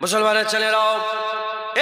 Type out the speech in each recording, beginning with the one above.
মুসলমানের ছেলেরাও,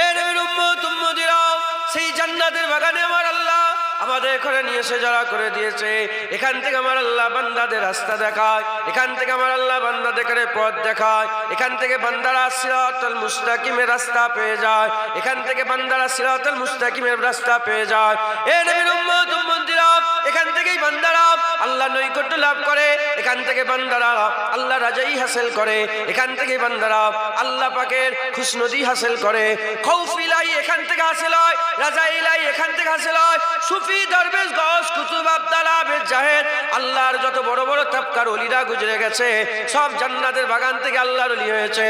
এ নবীর উম্মত উম্মতিরাও, সেই জান্নাতের বাগানে আমার আল্লাহ আমাদের ঘরে নিয়ে এসে যারা করে দিয়েছে। এখান থেকে আমার আল্লাহ বান্দাদের রাস্তা দেখায়, এখান থেকে আমার আল্লাহ বান্দাদের পথ দেখায়, এখান থেকে বান্দারা সিরাতুল মুস্তাকিমের রাস্তা পেয়ে যায়, এখান থেকে বান্দারা সিরাতুল মুস্তাকিমের রাস্তা পেয়ে যায়। এ নবীর উম্মত উম্মতিরাও, এখান থেকেই বান্দারা আল্লাহ নৈকট্য লাভ করে, এখান থেকে বান্দারা আল্লাহ রাজাই হাসিল করে, এখান থেকে বান্দারা আল্লাহ পাকের খুশনদি হাসিল করে। খৌফ ইলাহি এখান থেকে হাসিল হয়, রাজা ইলাহি এখান থেকে হাসিল হয়। সুফি দরবেশ গস কুতুব আব্দাল আবেদ জাহেদ আল্লাহর যত বড় বড় তাবকার ওলিরা গুজরে গেছে, সব জান্নাতের বাগান থেকে আল্লাহর ওলি হয়েছে।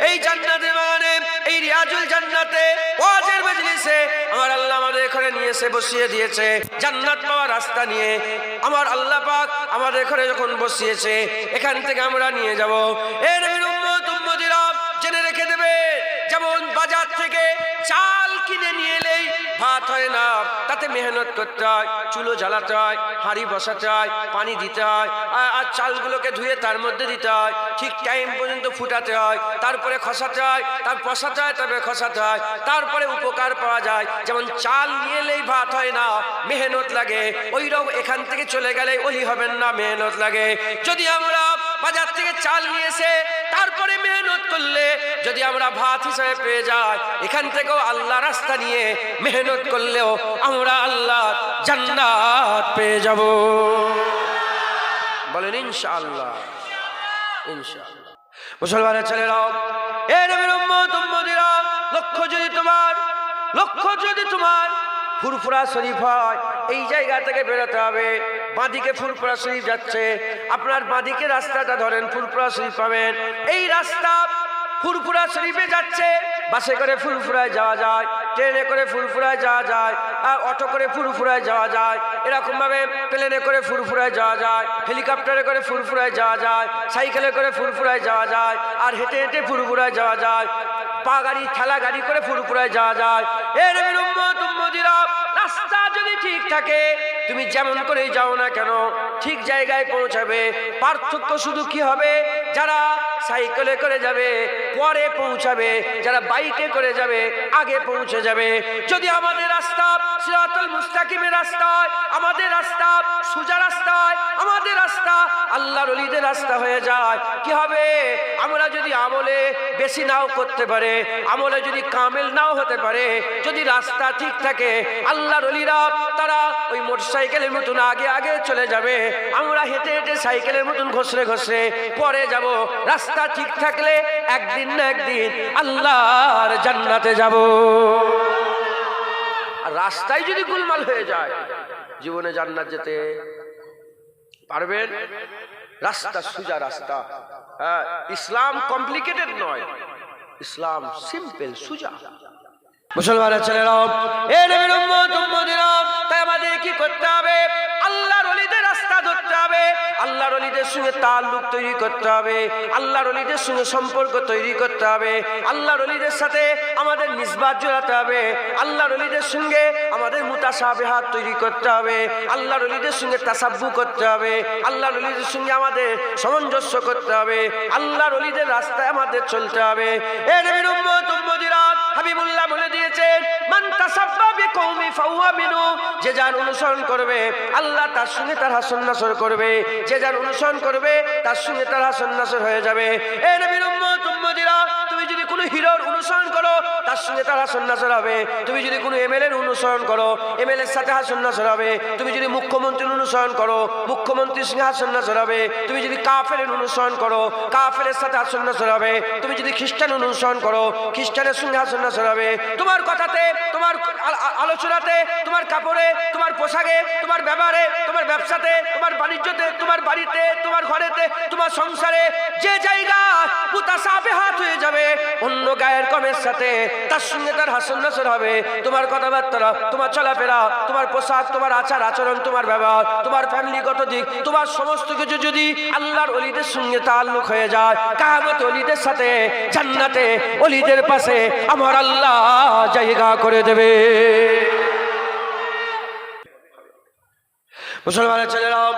এই জান্নাতের বাগানে, এই রিয়াজুল জান্নাতে ওয়াজের মজলিসে আমার আল্লাহ আমাদের এখানে নিয়ে এসে বসিয়ে দিয়েছে। জান্নাত পাওয়ার রাস্তা নিয়ে আমার আল্লাহ পাক আমাদের এখানে যখন বসিয়েছে, এখান থেকে আমরা নিয়ে যাব। এ নবীর উম্মত উম্মতিরা জেনে রেখে দেবে, যেমন বাজার থেকে চাল কিনে নিয়ে এলেই ভাত হয় না, তাতে মেহনত করতে হয়, চুলো জ্বালাতে হয়, হাঁড়ি বসাতে হয়, পানি দিতে হয়, আর চালগুলোকে ধুয়ে তার মধ্যে দিতে হয়, ঠিক টাইম পর্যন্ত ফুটাতে হয়, তারপরে খসাতে হয়, তার বসাতে হয়, তবে খসাতে হয়, তারপরে উপকার পাওয়া যায়। যেমন চাল নিয়ে এলেই ভাত হয় না, মেহনত লাগে, ওই রকম এখান থেকে চলে গেলে ওলি হবেন না, মেহনত লাগে। যদি আমরা বাজার থেকে চাল নিয়ে এসে তারপরে মেহনত করলে যদি আমরা ভাত হিসাবে পেয়ে যাই, এখান থেকেও আল্লাহ রাস্তা নিয়ে মেহনত করলেও আমরা আল্লাহ জান্নাত পেয়ে যাব। বলেন ইনশাআল্লাহ, ইনশাআল্লাহ। মুসলমানের ছেলেরাও, এ নবীর উম্মত উম্মতিরা, লক্ষ্য যদি তোমার ফুরফুরা শরীফ হয়, এই জায়গা থেকে বেরোতে হবে। বাঁদিকে ফুরফুরা শরীফ যাচ্ছে, আপনার বাঁদিকে রাস্তাটা ধরেন, ফুরফুরা শরীফ পাবেন। এই রাস্তা ফুরফুরা শরীফে যাচ্ছে, বাসে করে ফুরফুরায় যাওয়া যায়, ট্রেনে করে ফুরফুরায় যাওয়া যায়, আর অটো করে ফুরফুরায় যাওয়া যায়, এরকম ভাবে প্লেনে করে ফুরফুরায় যাওয়া যায়, হেলিকপ্টারে করে ফুরফুরায় যাওয়া যায়, সাইকেলে করে ফুরফুরায় যাওয়া যায়, আর হেঁটে হেঁটে ফুরফুরায় যাওয়া যায়, পা গাড়ি ঠেলা গাড়ি করে ফুরফুরায় যাওয়া যায়। এ নবীর উম্মত উম্মতিরা, রাস্তা যদি ঠিক থাকে, তুমি যেমন করেই যাও না কেন ঠিক জায়গায় পৌঁছাবে। পার্থক্য শুধু কি হবে, যারা সাইকেলে করে যাবে পরে পৌঁছাবে, যারা বাইকে করে যাবে আগে পৌঁছে যাবে। যদি আমাদের রাস্তা সিরাতুল মুস্তাকিমের রাস্তা হয়, আমাদের রাস্তা সোজা রাস্তা হয়, আমাদের রাস্তা আল্লাহর ওলিদের রাস্তা হয়ে যায়, কি হবে? আমরা যদি আমলে বেশি নাও করতে পারে, আমলে যদি কামেল নাও হতে পারে, যদি রাস্তা ঠিক থাকে, আল্লাহর ওলিরা তারা ওই মোটরসাইকেলের মতন আগে আগে চলে যাবে, আমরা হেঁটে হেঁটে সাইকেলের মতন ঘষরে ঘষরে পরে যাব। রাস্তা ঠিক থাকলে একদিন না একদিন আল্লাহর জান্নাতে যাব। আর রাস্তায় যদি গোলমাল হয়ে যায়, জীবনে জান্নাত যেতে পারবেন? রাস্তা সোজা রাস্তা। ইসলাম কমপ্লিকেটেড নয়, ইসলাম সিম্পল সোজা। মুসলমানের ছেলেরাও, এ নবীর উম্মত উম্মতিরা, তাই আমাদের কি করতে হবে? আল্লাহর ওলিদের রাস্তা ধরতে হবে, আল্লাহর ওলিদের সঙ্গে তাল্লুক তৈরি করতে হবে, আল্লাহর ওলিদের সঙ্গে সম্পর্ক তৈরি করতে হবে, আল্লাহর ওলিদের সাথে আমাদের নিসবাত জোড়াতে হবে, আল্লাহর ওলিদের সঙ্গে আমাদের মুতাশাবিহাত তৈরি করতে হবে, আল্লাহর ওলিদের সঙ্গে তাসাব্বু করতে হবে, আল্লাহর ওলিদের সঙ্গে আমাদের সামঞ্জস্য করতে হবে, আল্লাহর ওলিদের রাস্তায় আমাদের চলতে হবে। এ নবীর উম্মত উম্মতিরা, হাবিবুল্লাহ বলে দিয়েছেন, মান তাসাব্বা বিকওমি ফাহুয়া মিনহু, যে যার অনুসরণ করবে আল্লাহ তার সঙ্গে তার হাসন নাসর করবে, যে যার অনুসরণ করবে তার সঙ্গে তার হাসন নাসর হয়ে যাবে। এ নবীর উম্মত উম্মতিরা, তুমি যদি কোনো হিরোর অনুসরণ করো তার সঙ্গে তার হাসন নাসর হবে, তুমি যদি কোনো এমএলএর অনুসরণ করো এমএলএর সাথে হাসন নাসর হবে, তুমি যদি মুখ্যমন্ত্রীর অনুসরণ করো মুখ্যমন্ত্রীর সঙ্গে হাসন নাসর হবে, তুমি যদি কাফেরের অনুসরণ করো কাফেরের সাথে হাসন নাসর হবে, তুমি যদি খ্রিস্টান অনুসরণ করো খ্রিস্টানের সঙ্গে হাসন নাসর হবে। তোমার কথাতে, তোমার আলোচনাতে, তোমার কাপড়ে, তোমার পোশাকে, তোমার ব্যবহারে, তোমার ব্যবসাতে, তোমার বাণিজ্যতে, তোমার বাড়িতে, তোমার ঘরেতে, তোমার সংসারে যে জায়গা মুতাশাবিহাত হয়ে যাবে অন্য গায়ের কমের সাথে, তার সঙ্গে তার হাসন নাসর হবে। তোমার কথাবার্তা, তোমার চলাফেরা, তোমার পোশাক, তোমার আচার আচরণ, তোমার ব্যবহার, তোমার ফ্যামিলিগত দিক, তোমার সমস্ত কিছু যদি আল্লাহর ওলিদের সঙ্গে তাল্লুক হয়ে যায়, কিয়ামতে ওলিদের সাথে জান্নাতে ওলিদের পাশে আমার আল্লাহ জায়গা করে দেবে। মুসলমানের ছেলেরাও,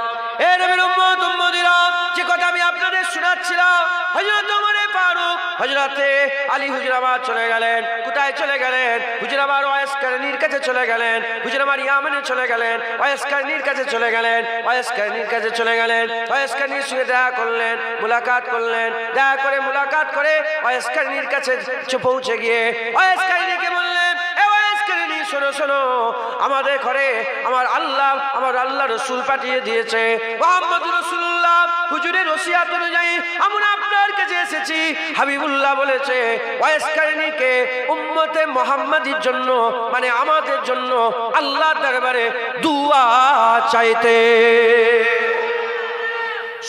এ নবীর উম্মত উম্মতিরা, যে কথা আমি আপনাদের শোনাচ্ছিলাম, হযরত ওমর ফারুক হযরতে আলী হুজুর আবার চলে গেলেন। কোথায় চলে গেলেন? হুজুর আবার ওয়াইস কারনীর কাছে চলে গেলেন। হুজুর আবার ইয়ামানে চলে গেলেন, ওয়াইস কারনীর কাছে চলে গেলেন। ওয়াইস কারনীর কাছে চলে গেলেন, ওয়াইস কারনীর সঙ্গে দেখা করলেন, মুলাকাত করলেন। দেখা করে মুলাকাত করে ওয়াইস কারনীর কাছে পৌঁছে গিয়ে ওয়াইস কারনীকে বললেন, এ ওয়াইস কারনী, শোনো শোনো, আমাদের ঘরে আমার আল্লাহ রাসূল পাঠিয়ে দিয়েছে, মুহাম্মদুর রাসূলুল্লাহ হুজুরের ওসিয়ত অনুযায়ী আমরা আপনার কাছে এসেছি। হাবিবুল্লাহ বলেছে ওয়াইস কারনীকে উম্মতে মুহাম্মাদির জন্য, মানে আমাদের জন্য আল্লাহর দরবারে দুআ চাইতে।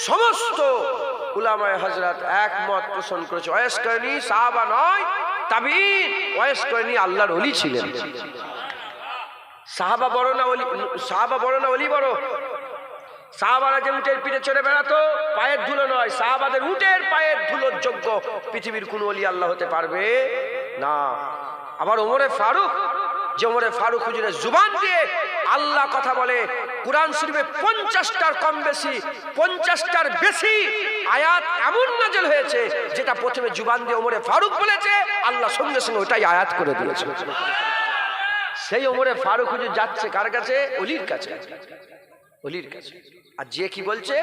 সমস্ত উলামায়ে হযরত একমত পোষণ করেছে, ওয়াইস কারনী সাহাবা নয়, তাবিঈন। ওয়াইস কারনী আল্লাহর ওলি ছিলেন। সাহাবা বড় না ওলি? সাহাবা বড় না ওলি বড়? সাহাবারা যে উটের পিঠে চড়ে বেড়াতো, পায়ের ধুলো নয়, সাহাবাদের উটের পায়ের ধুলোর যোগ্য পৃথিবীর কোন ওলি আল্লাহ হতে পারবে না। আবার ওমরে ফারুক, যে ওমরে ফারুক হুজুরের জুবান দিয়ে আল্লাহ কথা বলে, কুরআন শরীফে 50টার কম বেশি, 50টার বেশি আয়াত এমন নাযিল হয়েছে যেটা প্রথমে জুবান দিয়ে ওমরে ফারুক বলেছে, আল্লাহ সঙ্গে সঙ্গে ওটাই আয়াত করে দিয়েছে। সেই ওমরে ফারুক হুজুর যাচ্ছে কার কাছে? ওলির কাছে, ওলির কাছে। আর যে কি বলছে?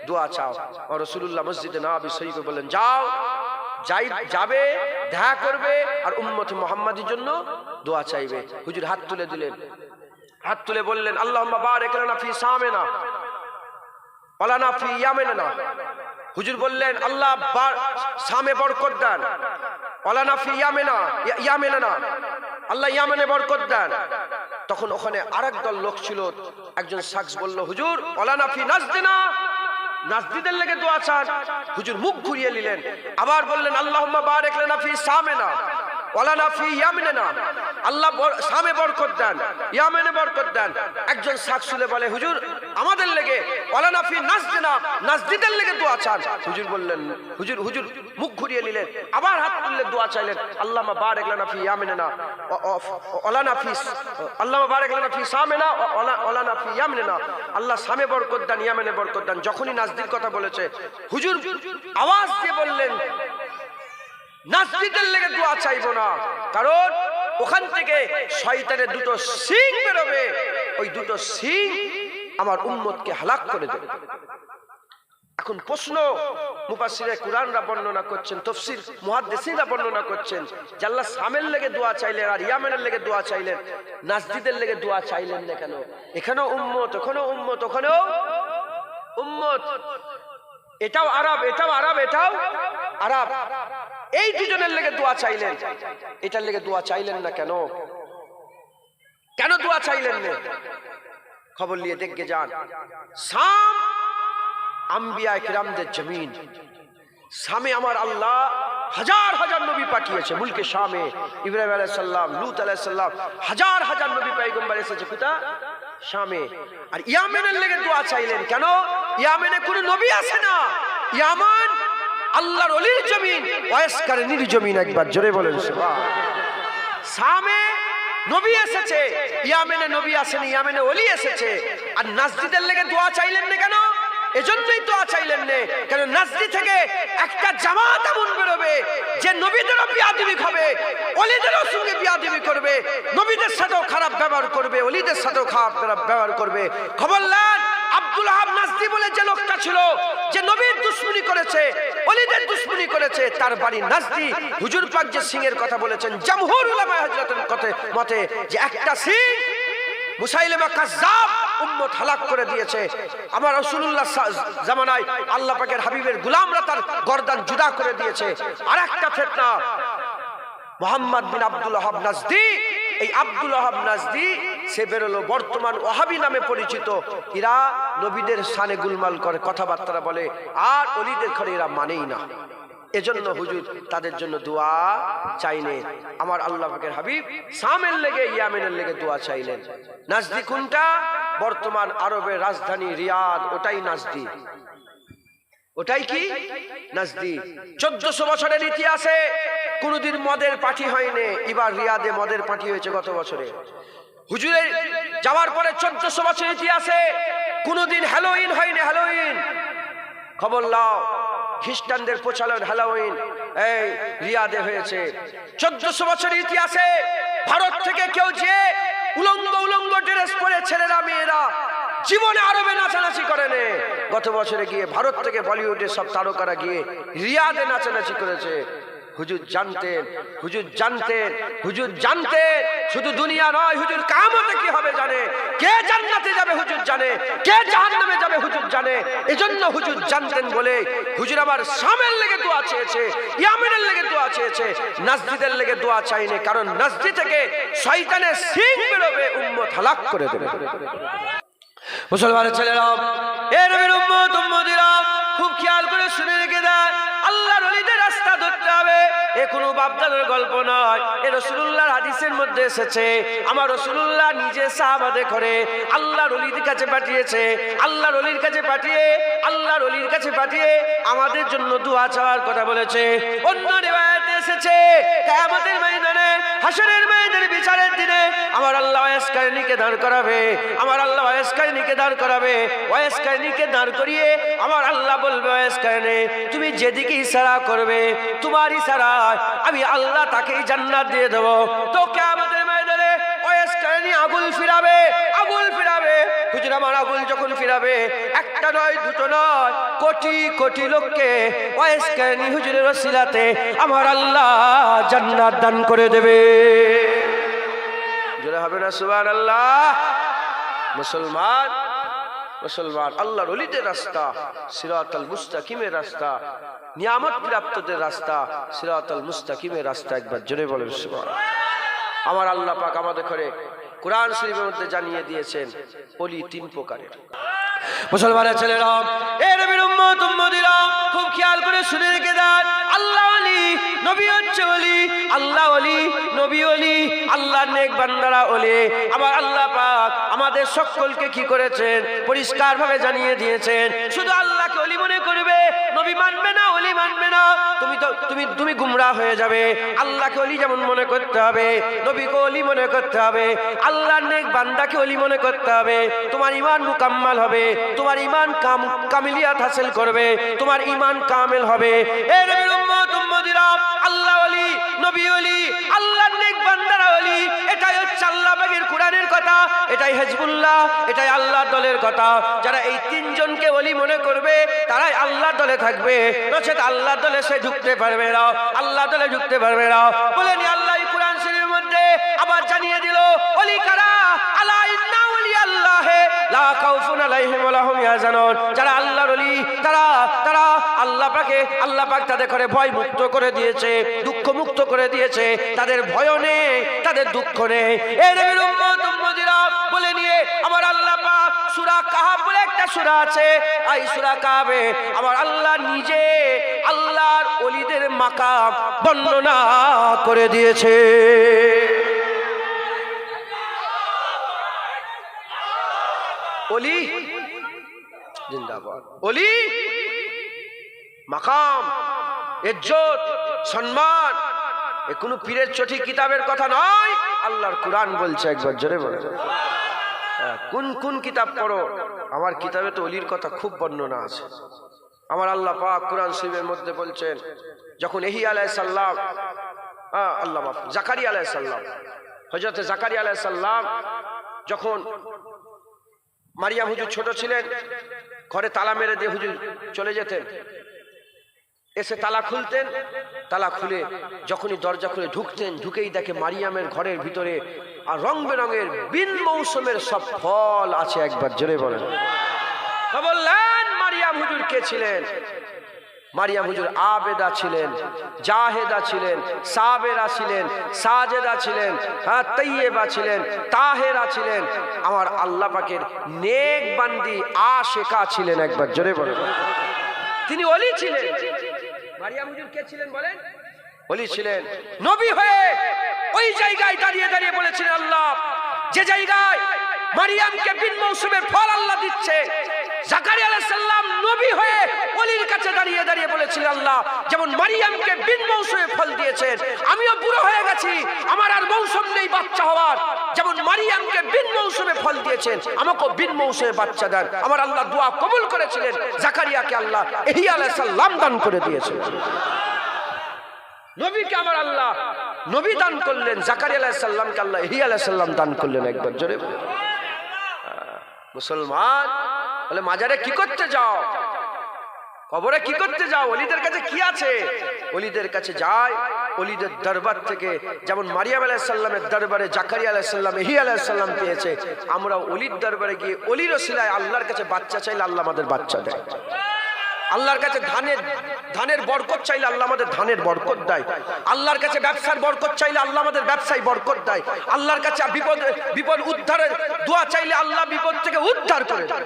দোয়া চাও। আর রাসূলুল্লাহ মসজিদে নববী শরীফে বললেন, যাও, যাবে, দেখা করবে, আর উম্মতে মুহাম্মাদির জন্য দোয়া চাইবে। হুজুর হাত তুলে দিলেন, হাত তুলে বললেন, আল্লাহুম্মা বারিক লানা ফি সামিনা ওয়া লানা ফি ইয়ামিনা। হুজুর বললেন, আল্লাহ সামে বরকত দেন, ওয়া লানা ফি ইয়ামিনা, আল্লাহ ইয়ামেনে বরকত দেন। তখন ওখানে আরেক দল লোক ছিল, একজন শাখস বলল, হুজুর ওয়ালানা ফি নাজদিনা, নাজদিদের লেগে দোয়া চান। হুজুর মুখ ঘুরিয়ে নিলেন, আবার বললেন, আল্লাহুম্মা বারিক লানা ফি সামিনা ওয়ালানা ফি ইয়ামিনা, আল্লাহ সামে বরকত দেন, ইয়ামেনে বরকত দেন। একজন শাখস বলে, হুজুর আমাদের লেগে ওয়ালানা ফি নাজদিনা, নাজদিদের লেগে দোয়া চান। হুজুর বললেন, হুজুর মুখ ঘুরিয়ে নিলেন, আবার হাত তুললে দোয়া চাইলেন, আল্লাহুম্মা বারিক লানা ফি ইয়ামিনা ওয়ালানা ফি, আল্লাহুম্মা বারিক লানা ফি সামিনা ওয়ালানা ফি ইয়ামিনা, আল্লাহ সামে বরকত দেন, ইয়ামেনে বরকত দেন। যখনই নাজদির কথা বলেছে, হুজুর আওয়াজ দিয়ে বললেন, নাজদিদের লেগে দোয়া চাইবো না, কারণ ওখান থেকে শয়তানের দুটো শিং বেরোবে, ওই দুটো শিং আমার উম্মতকে হালাক করে দেবে। এখন প্রশ্ন, মুফাসসিরে কুরআনরা বর্ণনা করছেন, তাফসীর মুহাদ্দিসিনরা বর্ণনা করছেন যে আল্লাহ সামের লেগে দোয়া চাইলেন আর ইয়ামেনের লেগে দোয়া চাইলেন, নাজদিদের লেগে দোয়া চাইলেন না কেন? এখানেও উম্মত, ওখানেও উম্মত, ওখানেও উম্মত, এটাও আরব, এটাও আরব, এটাও আরব। এই দুজনের লেগে দোয়া চাইলেন, এটার লেগে দোয়া চাইলেন না কেন? কেন দোয়া চাইলেন না? খবর নিয়ে দেখে যান। শাম আম্বিয়া কিরামদের জমিন, শামে আমার আল্লাহ হাজার হাজার নবী পাঠিয়েছে। মুলকে শামে ইব্রাহিম আলাইহিস সালাম, লূত আলাইহিস সালাম, হাজার হাজার নবী পয়গম্বর এসেছে কোথায়? শামে। আর ইয়ামেনের লেগে দোয়া চাইলেন কেন? ইয়ামেনে কোনো নবী আসে না, ইয়ামান আল্লাহর ওলির জমিন, ওয়াইস কারনীর জমিন। একবার জোরে বলেন সুবহান। শামে নবী এসেছে, ইয়ামেনে নবী আসেনি, ইয়ামেনে ওলি এসেছে। আর নাজদিদের লেগে দোয়া চাইলেন না কেন? এজন্যই দোয়া চাইলেন না কারণ নাজদি থেকে একটা জামাত এমন বেরোবে যে নবীদেরও বিয়াদবি হবে, ওলিদেরও সঙ্গে বিয়াদবি করবে, নবীদের সাথেও খারাপ ব্যবহার করবে, ওলিদের সাথেও খারাপ ব্যবহার করবে। খবর নেন, আব্দুল ওয়াহাব নাজদি বলে যে লোকটা ছিল, যে নবীর দুশমনি করেছে, ওলিদের দুশমনি করেছে, তার বাড়ি নাজদি। হুজুর পাক যে সিংহের কথা বলেছেন, জামহুর উলামা হযরতের মতে যে একটা সিং মুসাইলিমা কাজ্জাব উম্মত হালাক করে দিয়েছে। আমার রাসূলুল্লাহ জামানায় আল্লাহ পাকের হাবিবের গোলামরা তার গর্দান জুদা করে দিয়েছে। আর একটা ফিতনা, মুহাম্মদ বিন আব্দুল ওয়াহাব নাজদি, এই আব্দুল ওয়াহাব নাজদি সে বেরোলো, বর্তমান ওয়াহাবি নামে পরিচিত। এরা নবীদের শানে গুলমাল করে, কথাবার্তা বলে, আর ওলিদের ঘরে এরা মানেই না। এজন্য হুজুর তাদের জন্য দোয়া চাইলেন। আমার আল্লাহ পাকের হাবিব শামের লেগে, ইয়ামেনের লেগে দোয়া চাইলেন। নাজদি কোনটা? বর্তমান আরবের রাজধানী রিয়াদ, ওটাই নাজদি। ওটাই কি? নাজদি। 1400 বছরের ইতিহাসে কোনদিন মদের পার্টি হয়নি, এবার রিয়াদে মদের পার্টি হয়েছে গত বছরে। হুজুরের যাওয়ার পরে 1400 বছরের ইতিহাসে কোনদিন হ্যালোইন হয়নি, হ্যালোইন। খবর লাও, খ্রিস্টানদের প্রচলন হ্যালোউইন এই রিয়াদে হয়েছে। 1400 বছরের ইতিহাসে ভারত থেকে কেউ যে উলঙ্গ ড্রেস পরে ছেলেরা মেয়েরা জীবনে আরবে নাচানাচি করেনি। গত বছরে গিয়ে ভারত থেকে বলিউডের সব তারকারা গিয়ে রিয়াদে নাচানাচি করেছে। হুজুর জানতেন, হুজুর জানতেন, হুজুর জানতেন, শুধু দুনিয়া নয়, হুজুর কিয়ামতে কি হবে জানে, কে জান্নাতে যাবে হুজুর জানে, কে জাহান্নামে যাবে হুজুর জানে। এজন্য হুজুর জানতেন বলে হুজুর আবার শামের লেগে দোয়া চেয়েছে, ইয়ামেনের লেগে দোয়া চেয়েছে, নাজদিদের লেগে দোয়া চাইনি, কারণ নাজদি থেকে শয়তানের সিং বেরোবে, উম্মত হালাক করে দেবে। মুসলমানের ছেলেরা, এ নবীর উম্মত উম্মতিরা খুব খেয়াল করে শুনে রেখে দেন, আল্লাহর ওলিদের রাস্তা ধরতে হবে। এ কোনো বাপদাদার গল্প নয়, এ রাসূলুল্লাহর হাদিসের মধ্যে এসেছে। আমার রাসূলুল্লাহ নিজে সাহাবাদের করে আল্লাহর ওলিদের কাছে পাঠিয়েছে, আল্লাহর ওলির কাছে পাঠিয়ে, আল্লাহর ওলির কাছে পাঠিয়ে আমাদের জন্য দোয়া চাওয়ার কথা বলেছে। অন্য রিওয়ায়াতে এসেছে কিয়ামতের ময়দানে, হাশরের ময়দানে, বিচারের দিনে আমার আল্লাহ ওয়াইসকারীকে দাঁড় করাবে, আমার আল্লাহ ওয়াইসকারীকে দাঁড় করাবে। ওয়াইসকারীকে দাঁড় করিয়ে আমার আল্লাহ বলবে, ওয়াইসকারী তুমি যেদিকে ইশারা করবে, তোমার ইশারায় আমি আল্লাহ তাকে জান্নাত দিয়ে দেব। তো কিয়ামতের ময়দানে ওয়াইসকারী আগুল ফিরাবে, আগুল ফিরাবে। হুজুর আমার আগুল যখন ফিরাবে, একটা নয়, দুটো নয়, কোটি কোটি লোককে ওয়াইসকারী হুজুরের ওসিলাতে আমার আল্লাহ জান্নাত দান করে দেবে। জোরে হবে না সুবহানাল্লাহ? মুসলমান, মুসলমান আল্লাহর ওলিদের রাস্তা সিরাতাল মুস্তাকিমের রাস্তা, নিয়ামত প্রাপ্তদের রাস্তা সিরাতাল মুস্তাকিমের রাস্তা। একবার জোরে বলেন সুবহানাল্লাহ। আমার আল্লাহ পাক আমাদের করে কোরআন শরীফের মধ্যে জানিয়ে দিয়েছেন ওলি 3 প্রকারের। মুসলমানের ছেলেরা, এ নবীর উম্মত উম্মতিরা খুব খেয়াল করে শুনে রেখে দেন, আল্লাহ ওলি, নবী হচ্ছে ওলি, আল্লাহ ওলি, নবী ওলি, আল্লাহর নেক বান্দারা ওলি। আমার আল্লাহ পাক আমাদের সকলকে কি করেছেন, পরিষ্কার ভাবে জানিয়ে দিয়েছেন। শুধু আল্লাহকে ওলি মনে করবে, নবী মানবে না, ওলি মানবে না, তুমি গুমরাহ হয়ে যাবে। আল্লাহকে ওলি যেমন মনে করতে হবে, নবীকে ওলি মনে করতে হবে, আল্লাহর নেক বান্দাকে ওলি মনে করতে হবে। তোমার ঈমান মুকাম্মাল হবে, তোমার ঈমান কামিলিয়াত হাসিল করবে, তোমার ঈমান কামিল হবে। এ নবীর উম্মত উম্মতিরা, আল্লাহ ওলি, নবী ওলি, আল্লাহর নেক বান্দারা ওলি। এটাই হচ্ছে আল্লাহ পাকের কোরআনের কথা, এটাই হিজবুল্লাহ, এটাই আল্লাহর দলের কথা। যারা এই 3 জনকে ওলি মনে করবে তারাই আল্লাহর দলে থাকবে, নচেত আল্লাহর দলে সে ঢুকতে পারবে না, আল্লাহর দলে ঢুকতে পারবে না। বলেনি আল্লাহ কোরআন শরীফের মধ্যে আবার জানিয়ে দিল, ওলি কারা, আলা ইন্না ওলি আল্লাহ লা খাউফুন আলাইহিম ওয়া লা হুম ইয়াহজানুন। যারা আল্লাহর ওলি, তারা আল্লাহ পাক তাদের করে ভয় মুক্ত করে দিয়েছে, দুঃখ মুক্ত করে দিয়েছে। তাদের ভয় নেই, তাদের দুঃখ নেই। এই নবীর উম্মত উম্মতিরা বলে নিয়ে আমার আল্লাহ পাক সূরা কাহাফ বলে একটা সূরা আছে, এই সূরা কাহাফে আমার আল্লাহ নিজে আল্লাহর ওলিদের মাকাম বর্ণনা করে দিয়েছে। ওলি জিন্দাবাদ, ওলি মাকাম, ইজ্জত, সম্মান, এ কোনো পীরের চটি কিতাবের কথা নয়, আল্লাহর কোরআন বলছে। একবার জোরে বলে, কোন কোন কিতাব পড়ো? আমার কিতাবে তো ওলির কথা খুব বর্ণনা আছে। আমার আল্লাহ পাক কোরআন শরীফের মধ্যে বলছেন, যখন ইহ্যা আলাইহিস সালাম, আল্লাহ মাফ, জাকারিয়া আলাইহিস সালাম, হযরত জাকারিয়া আলাইহিস সালাম যখন মারিয়াম হুজুর ছোট ছিলেন, ঘরে তালা মেরে দিয়ে হুজুর চলে যেতেন, এসে তালা খুলতেন, তালা খুলে যখনই দরজা খুলে ঢুকতেন, ঢুকেই দেখে মারিয়ামের ঘরের ভিতরে আর রং বেরঙের বিন মৌসুমের সব ফল আছে। একবার জোরে বলেন। বললেন মারিয়াম হুজুর কে ছিলেন? মারিয়াম হুজুর আবেদা ছিলেন, জাহেদা ছিলেন, সাবেরা ছিলেন, সাজেদা ছিলেন, তাইয়্যিবা ছিলেন, তাহেরা ছিলেন, আমার আল্লাহ পাকের নেক বান্দি আশিকা ছিলেন। একবার জোরে বলেন। তিনি ওলি ছিলেন। মারিয়াম হুজুর কে ছিলেন বলেন? ওলি ছিলেন। নবী হয়ে ওই জায়গায় দাঁড়িয়ে দাঁড়িয়ে বলেছিলেন, আল্লাহ যে জায়গায় মারিয়ামকে বিন মৌসুমের ফল আল্লাহ দিচ্ছে, জাকারিয়া আলাইহিস সালাম নবী হয়ে ওলির কাছে দাঁড়িয়ে দাঁড়িয়ে বলেছিলেন, আল্লাহ যেমন মারিয়ামকে বিন মৌসুমে ফল দিয়েছেন, আমিও বুড়ো হয়ে গেছি, আমার আর মৌসুম নেই বাচ্চা হওয়ার, যেমন মারিয়ামকে বিন মৌসুমে ফল দিয়েছেন, আমাকে বিন মৌসুমে বাচ্চা দেন। আমার আল্লাহ দোয়া কবুল করেছিলেন, জাকারিয়াকে আল্লাহ ইহইয়া আলাইহিস সালাম দান করে দিয়েছিলেন। নবীকে আমার আল্লাহ নবী দান করলেন, জাকারিয়া আলাইহিস সালামকে আল্লাহ ইহইয়া আলাইহিস সালাম দান করলেন। একবার জোরে মুসলমান বলে, মাজারে কি করতে যাও, কবরে কি করতে যাও, ওলিদের কাছে কি আছে? ওলিদের কাছে যায়, ওলিদের দরবার থেকে যেমন মারিয়াম আলাইহিস সালামের দরবারে জাকারিয়া আলাইহিস সালাম ইহইয়া আলাইহিস সালাম পেয়েছে, আমরা ওলির দরবারে গিয়ে ওলির ওসিলায় আল্লাহর কাছে বাচ্চা চাইলে আল্লাহ আমাদের বাচ্চা দেয়। আল্লাহর কাছে ধানের বরকত চাইলে আল্লাহ আমাদের ধানের বরকত দেয়। আল্লাহর কাছে ব্যবসার বরকত চাইলে আল্লাহ আমাদের ব্যবসায় বরকত দেয়। আল্লাহর কাছে বিপদ উদ্ধারের দোয়া চাইলে আল্লাহ বিপদ থেকে উদ্ধার করে দেয়।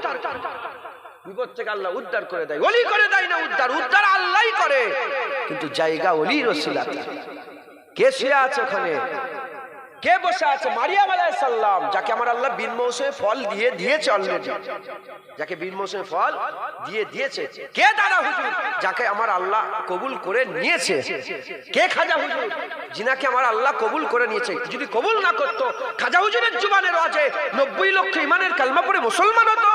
বিপদ থেকে আল্লাহ উদ্ধার করে দেয়, ওলি করে দেয় না উদ্ধার আল্লাহই করে। কিন্তু জায়গা ওলির ওসিলাতে। কে শুয়ে আছে ওখানে, কে বসে আছে? মারিয়াম আলাইহিস সালাম, যাকে আমার আল্লাহ বিন মৌসুমে ফল দিয়ে দিয়েছে অলরেডি, যাকে বিন মৌসুমে ফল দিয়ে দিয়েছে। কে দাদা হুজুর? যাকে আমার আল্লাহ কবুল করে নিয়েছে। কে খাজা হুজুর? যিনাকে আমার আল্লাহ কবুল করে নিয়েছে। যদি কবুল না করতো, খাজা হুজুরের জুবানের ওয়াজে 90 লক্ষ ইমানের কালমা পড়ে মুসলমান হতো।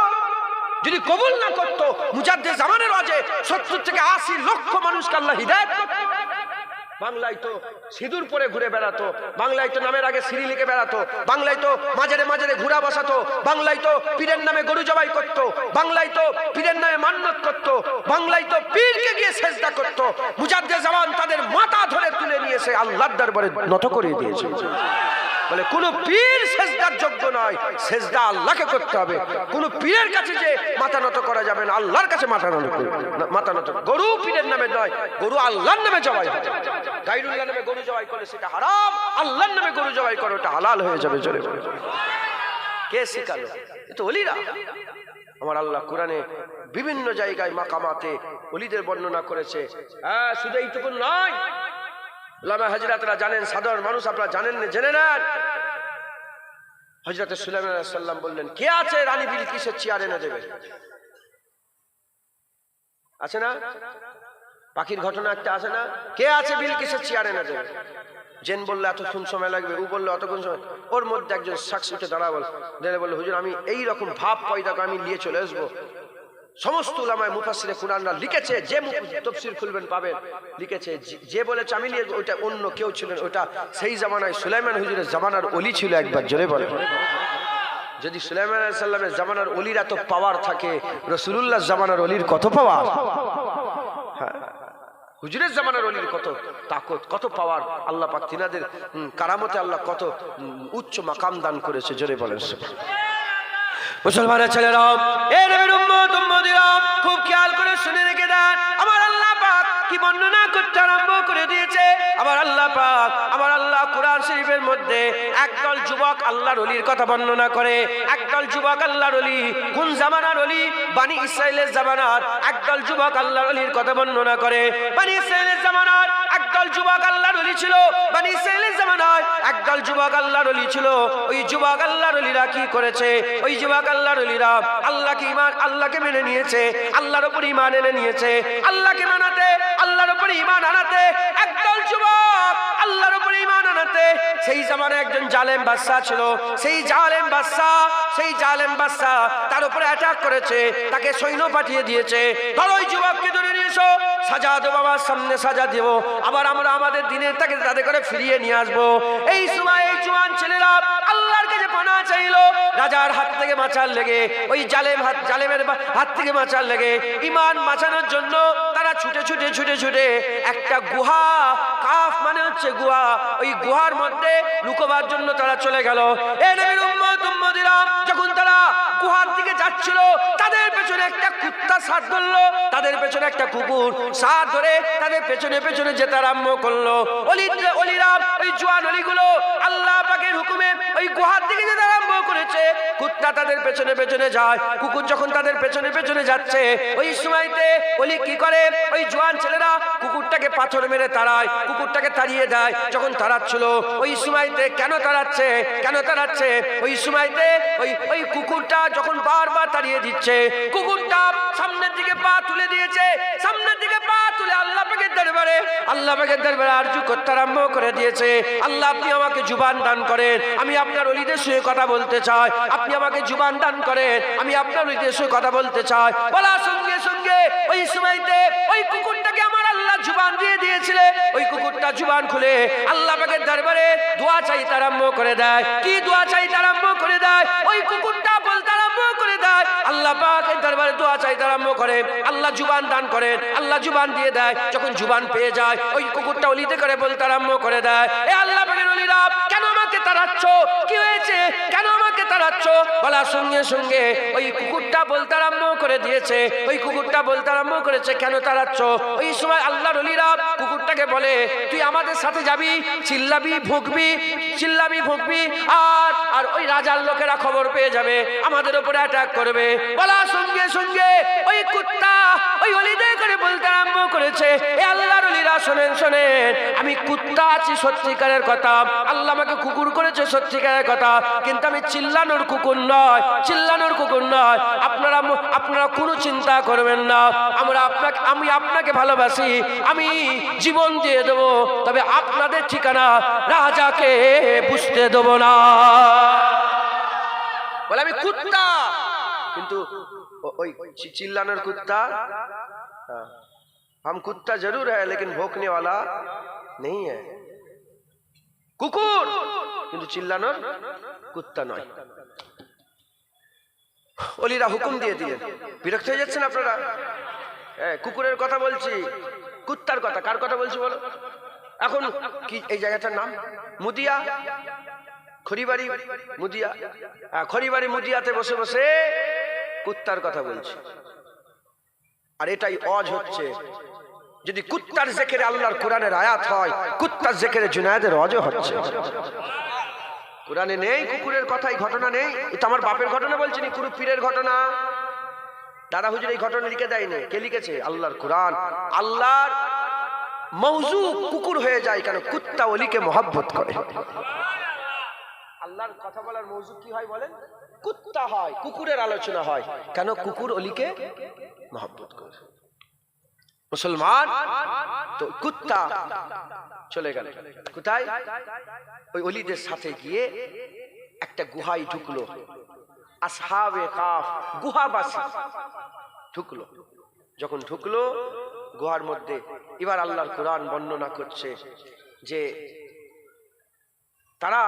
যদি কবুল না করতো, মুজাদ্দিদ জামানের ওয়াজে 70 থেকে 80 লক্ষ মানুষকে আল্লাহ হিদায়াত করতো। বাংলায় তো সিঁদুর পরে ঘুরে বেড়াতো, বাংলায় তো নামের আগে সিঁড়ি লিখে বেড়াতো, বাংলায় তো মাজারে মাজারে ঘুরা বসাতো, বাংলায় তো পীরের নামে গরু জবাই করতো, বাংলায় তো পীরের নামে মান্নত করতো, বাংলায় তো পীরকে গিয়ে সেজদা করতো। মুজাদ্দিদ জামান তাদের মাথা ধরে তুলে নিয়েছে, আল্লাহর দরবারে নত করে দিয়েছে। বলে কোন পীর সেজদার যোগ্য নয়, সেজদা আল্লাহকে করতে হবে। কোন পীরের কাছে যে মাথা নত করা যাবে না, আল্লাহর কাছে মাথা নত। গরু পীরের নামে নয়, গরু আল্লাহর নামে জবাই হবে। গায়রুল্লাহর নামে গরু জবাই করলে সেটা হারাম, আল্লাহর নামে গরু জবাই করে ওটা হালাল হয়ে যাবে। জোরে বলে কে শিখালো? এ তো ওলিরা। আমার আল্লাহ কোরআনে বিভিন্ন জায়গায় মাকামাতে ওলিদের বর্ণনা করেছে। হ্যাঁ, শুধু এইটুকু নয়, উলামা হযরতরা জানেন, সাধারণ মানুষ আপনারা জানেন না, জেনে নেন। হযরত সুলাইমান আলাইহিস সালাম বললেন, কে আছে রানী বিলকিসের চেয়ার এনে দেবে? আছে না? পাখির ঘটনা একটা আছে না? কে আছে বিলকিসের চেয়ার এনে দেবে? জেন বললে এতক্ষণ সময় লাগবে, ও বললো অতক্ষণ সময়। ওর মধ্যে একজন শাখস উঠে দাঁড়াবো, বললো হুজুর আমি এই রকম ভাব পয়দা করে আমি নিয়ে চলে আসবো। সমস্ত উলামায়ে মুফাসসিরে কুরআনরা লিখেছে, যে তাফসীর খুলবেন পাবেন, লিখেছে যে বলেছে আমি নিয়ে, ওইটা অন্য কেউ ছিলেন, ওটা সেই জামানায় সুলাইমান হুজুরের জামানার ওলি ছিল। একবার জোরে বলে, যদি সুলাইমান আলাইহিস সালামের জামানার ওলির এত পাওয়ার থাকে, রাসূলুল্লাহ জামানার ওলির কত পাওয়ার? হ্যাঁ, হুজুরের জামানার ওলির কত তাকত, কত পাওয়ার। আল্লাহ পাক তিনাদের কারামতে আল্লাহ কত উচ্চ মাকাম দান করেছে। জোরে বলেন মুসলমানের ছেলেরা, এ নবীর উম্মত উম্মতিরা, খুব খেয়াল করে শুনে রেখে দেন। আমার আল্লাহ পাক কি বর্ণনা করতে আরম্ভ করে দিয়েছে। আমার আল্লাহ পাক, আমার আল্লাহ কোরআন শরীফের মধ্যে একদল যুবক আল্লাহর ওলির কথা বর্ণনা করে। একদল যুবক আল্লাহর ওলি, কোন জামানার ওলি? বনি ইসরাইলের জামানার একদল যুবক আল্লাহর ওলির কথা বর্ণনা করে। বনি ইসরাইলের জামানার একদল যুবক আল্লাহর ওলি ছিল। বনি ইসরাইলের জামানায় একদল যুবক আল্লাহর ওলি ছিল। ওই যুবক আল্লাহর ওলিরা কি করেছে? ওই যুবক আল্লাহর ওলিরা আল্লাহকে ঈমান, আল্লাহকে মেনে নিয়েছে, আল্লাহর উপর ঈমান এনে নিয়েছে। আল্লাহকে মানাতে, আল্লাহর উপর ঈমান আনাতে একদল যুবক আল্লাহর উপর ঈমান আনাতে, সেই জামানায় একজন জালেম বাদশা ছিল। সেই জালেম বাদশা তার উপরে অ্যাটাক করেছে, তাকে সৈন্য পাঠিয়ে দিয়েছে। ধরো ওই যুবককে ধরে নিয়ে এসো, সাজা দেবো, আমার সামনে সাজা দেব, আবার আমরা আমাদের দিনের তাকে তাদের করে ফিরিয়ে নিয়ে আসবো। এই সময় এই জওয়ান ছেলেরা আল্লাহর কাছে পানা চাইলো, রাজার হাত থেকে বাঁচার লেগে, ওই জালেমের হাত থেকে বাঁচার লেগে, ঈমান বাঁচানোর জন্য তারা ছুটে একটা গুহা, কাফ মানে হচ্ছে গুহা, ওই গুহার মধ্যে লুকোবার জন্য তারা চলে গেল। এ নবীর উম্মত উম্মতিরা, যখন তারা গুহার দিকে যাচ্ছিল, তাদের পেছনে একটা কুত্তা সাথ ধরলো, তাদের পেছনে একটা কুকুর সাথ ধরে তাদের পেছনে যেতে আরম্ভ করলো। ওলিরা, ওই জওয়ান ওলিগুলো আল্লাহ পাকের হুকুমে ওই গুহার দিকে যেতে আরম্ভ করে হয়েছে, কুত্তা তাদের পেছনে পেছনে যায়। কুকুর যখন তাদের পেছনে পেছনে যাচ্ছে, ওই সময়তে ওলি কি করে, ওই জোয়ান ছেলেরা কুকুরটাকে পাথর মেরে তাড়ায়, কুকুরটাকে তাড়িয়ে দেয়। যখন তাড়াচ্ছিল ওই সময়তে, কেন তাড়াচ্ছে, কেন তাড়াচ্ছে, ওই সময়তে ওই কুকুরটা যখন বারবার তাড়িয়ে দিচ্ছে, কুকুরটা সামনের দিকে পা তুলে দিয়েছে, সামনের দিকে পা তুলে আল্লাহ পাকের দরবারে, আল্লাহ পাকের দরবারে আরজু করতে আরম্ভ করে দিয়েছে, আল্লাহ আপনি আমাকে জুবান দান করেন, আমি আপনার ওলিদের সঙ্গে কথা বলতে চাই, আপনি আমাকে জুবান দান করেন, আমি আপনার ওলিদের সঙ্গে কথা বলতে চাই। বলার সঙ্গে সঙ্গে ওই সময়তে ওই কুকুরটাকে আমার আল্লাহ জুবান দিয়ে দিয়েছিলেন। ওই কুকুরটা জুবান খুলে আল্লাহ পাকের দরবারে দোয়া চাইতে আরম্ভ করে দেয়। কি দোয়া চাইতে আরম্ভ করে দেয়? ওই কুকুরটা বলতে আরম্ভ করে দেয়, আল্লাহ পাকের দরবারে দোয়া চাইতে আরম্ভ করে, আল্লাহ জুবান দান করেন, আল্লাহ জুবান দিয়ে দেয়। যখন জুবান পেয়ে যায়, ওই কুকুরটা ওলিতে করে বলতে আরম্ভ করে দেয়, এ আল্লাহ পাকের ওলিরা, কেন আমাকে তাড়াচ্ছ, কি হয়েছে, কেন আমাকে তাড়াচ্ছ? বলার সঙ্গে সঙ্গে ওই কুকুরটা বলতে আরম্ভ করে দিয়েছে, ওই কুকুরটা বলতে আরম্ভ করেছে, কেন তাড়াচ্ছ? ওই সময় আল্লাহর ওলিরা কুকুরটাকে বলে, তুই আমাদের সাথে যাবি, চিল্লাবি ভুগবি, চিল্লাবি ভুগবি, আর ওই রাজার লোকেরা খবর পেয়ে যাবে, আমাদের উপরে অ্যাটাক করবে। বলার সঙ্গে সঙ্গে ওই কুত্তা ওই ওলিদের করে বলতে আরম্ভ করেছে, এ আল্লাহর ওলিরা শোনেন, শোনেন, আমি কুত্তা আছি সত্যিকারের কথা, আল্লাহ আমাকে কুকুর করেছে সত্যিকারের কথা, কিন্তু আমি চিল্লানোর কুকুর নয়, চিল্লানোর কুকুর নয়। আপনারা কোনো চিন্তা করবেন না, আমি আপনাকে ভালোবাসি, আমি জীবন দিয়ে দেবো, তবে আপনাদের ঠিকানা রাজাকে বুঝতে দেবো না। বলে আমি কুত্তা, কিন্তু ওই चिल्लानर कुत्ता, हम कुत्ता जरूर है लेकिन भौंकने वाला नहीं है। कुकुर কিন্তু চিল্লানোর কুত্তা নয়। ওলিরা হুকুম দিয়ে দিলেন। বিরক্ত হয়ে যাচ্ছেন আপনারা? কুকুরের কথা বলছি, কুত্তার কথা কার কথা বলছি বলো? এখন কি এই জায়গাটার নাম? মুদিয়া, খড়িবাড়ি মুদিয়া। খড়িবাড়ি মুদিয়াতে বসে বসে কুত্তার কথা বলছি। আর এটাই অজ হচ্ছে। যদি কুত্তার জিকিরে আল্লাহর কোরআনের আয়াত হয়, কুত্তার জিকিরে জুনায়েদের অজ হচ্ছে। কোরআনে নেই কুকুরের কথাই, ঘটনা নেই। এটা আমার বাপের ঘটনা বলছি না, কুরু পীরের ঘটনা। দাদা হুজুর এই ঘটনা লিখে দেয়নি। কে লিখেছে? আল্লাহর কোরআন। আল্লাহর মওজু কুকুর হয়ে যায় কেন? কুত্তা ওলিকে মহব্বত করে। আল্লাহর কথা বলার মওজু কি হয় বলেন? কুত্তা হয়, কুকুরের আলোচনা হয় কেন? কুকুর ওলিকে মহব্বত করে। মুসলমান তো কুত্তা চলে গেল কোথায়? ওই ওলিদের সাথে গিয়ে একটা গুহায় ঢুকলো। আসহাবে কাফ গুহাবাসী ঢুকলো। যখন ঢুকলো গুহার মধ্যে, এবার আল্লাহর কোরআন বর্ণনা করছে যে তারা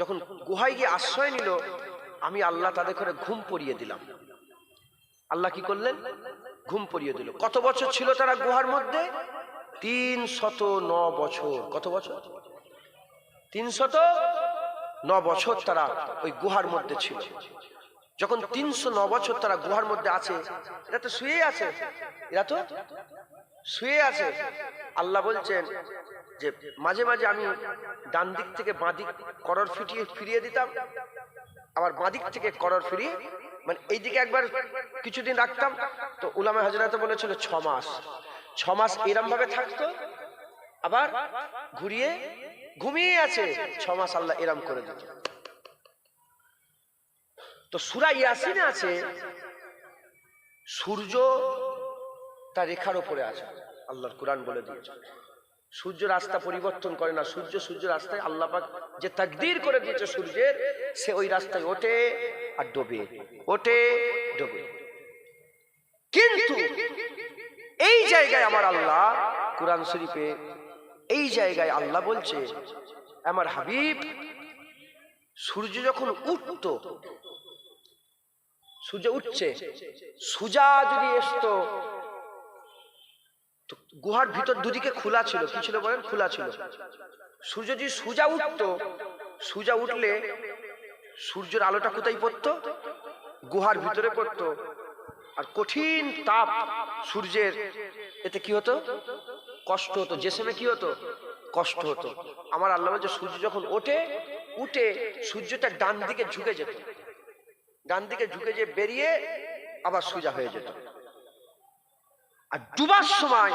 যখন গুহায় গিয়ে আশ্রয় নিল, আমি আল্লাহ তাদের করে ঘুম পড়িয়ে দিলাম। আল্লাহ কি করলেন? ঘুম পড়িয়ে দিল। কত বছর ছিল তারা গুহার মধ্যে? 309 বছর। কত বছর? 309 বছর তারা ওই গুহার মধ্যে ছিল। যখন 309 বছর তারা গুহার মধ্যে আছে, এরা তো শুয়ে আছে, এরা তো শুয়ে আছে। আল্লাহ বলছেন যে মাঝে মাঝে আমি ডান দিক থেকে বাঁ দিক করর ফিরিয়ে দিতাম, আবার বাঁ দিক থেকে করর ফিরিয়ে, মানে এইদিকে একবার কিছুদিন রাখতাম। তো উলামা হযরত বলেছিল 6 মাস। 6 মাস এরম ভাবে থাকতো, আবার ঘুরিয়ে ঘুমিয়ে আছে 6 মাস আল্লাহ এরম করে দিত। তো সূরা ইয়াসিনে আছে সূর্য তার রেখার উপরে আছে। আল্লাহর কোরআন বলে দিয়েছে সূর্য রাস্তা পরিবর্তন করে না। সূর্য রাস্তায় আল্লাহ পাক যে তাকদীর করে দিয়েছে সূর্যের, সে ওই রাস্তায় ওঠে আর ডোবে, ওঠে ডোবে। কিন্তু এই জায়গায় আমার আল্লাহ কোরআন শরীফে এই জায়গায় আল্লাহ বলছে, আমার হাবিব সূর্য যখন উঠতো, সূর্য উঠছে, সুজা যদি আসতো, গুহার ভিতর দুদিকে খোলা ছিল। কি ছিল বলেন? খোলা ছিল। সূর্য যদি সুজা উঠতো, সুজা উঠলে সূর্যের আলোটা কোথায় পড়তো? গুহার ভিতরে পড়তো। আর কঠিন তাপ সূর্যের, এতে কি হতো? কষ্ট হতো। জেসেমে কি হতো? কষ্ট হতো। আমার আল্লাহ বলছে সূর্য যখন ওঠে উঠে সূর্যটা ডান দিকে ঝুঁকে যেত, ডান দিকে ঝুঁকে যে বেরিয়ে আবার সোজা হয়ে যেত। আর ডুবার সময়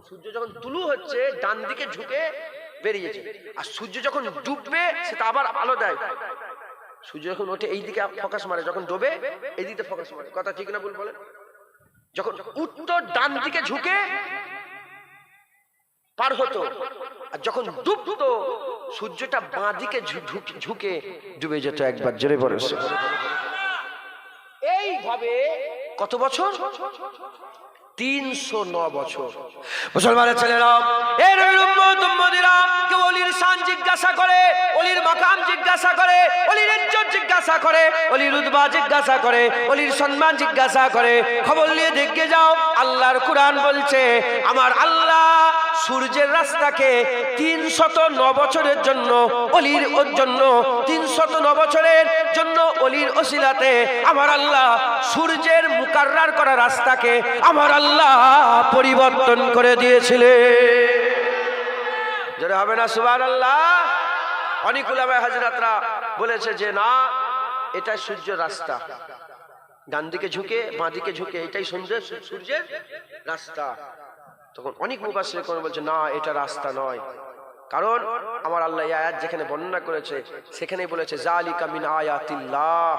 সূর্য যখন তুলু হচ্ছে ডান দিকে ঝুঁকে বেরিয়েছে, আর সূর্য যখন ডুববে সেটা আবার আলো দেয়। সূর্য যখন ওঠে এই দিকে ফোকাস মারে, যখন ডোবে এই দিকে ফোকাস মারে। কথা ঠিক না ভুল বলেন? যখন উঠতো ডান দিকে ঝুঁকে পার হতো, আর যখন ডুবতো সূর্যটা বাঁ দিকে ঝুঁকে ডুবে যেত। একবার জোরে বলে এইভাবে কত বছর? 309 বছর। মুসলমানের ছেলেরা, এর উম্মত উম্মতিরা কেউ অলির শান জিজ্ঞাসা করে, অলির মাকাম জিজ্ঞাসা করে, অলির ইজ্জত জিজ্ঞাসা করে, অলির রুতবা জিজ্ঞাসা করে, অলির সম্মান জিজ্ঞাসা করে। খবর নিয়ে দেখে যাও, আল্লাহর কুরআন বলছে আমার আল্লাহ সূর্যের রাস্তাকে 309 বছরের জন্য অলির জন্য 309 বছরের জন্য অলির ওসিলাতে আমার আল্লাহ সূর্যের মুকাররার করা রাস্তাকে আমার আল্লাহ পরিবর্তন করে দিয়েছিলেন। যারা হবে না সুবহানাল্লাহ। অনেক উলামায়ে হাজরাতরা বলেছে যে না, এটা সূর্যের রাস্তা, ডান দিকে ঝুঁকে বাঁ দিকে ঝুঁকে এটাই সূর্যের রাস্তা। তখন অনেক মুফাসসির কোন বলছে না, এটা রাস্তা নয়, কারণ আমার আল্লাহ এই আয়াত যেখানে বর্ণনা করেছে সেখানেই বলেছে জালিকা মিন আয়াতিল্লাহ,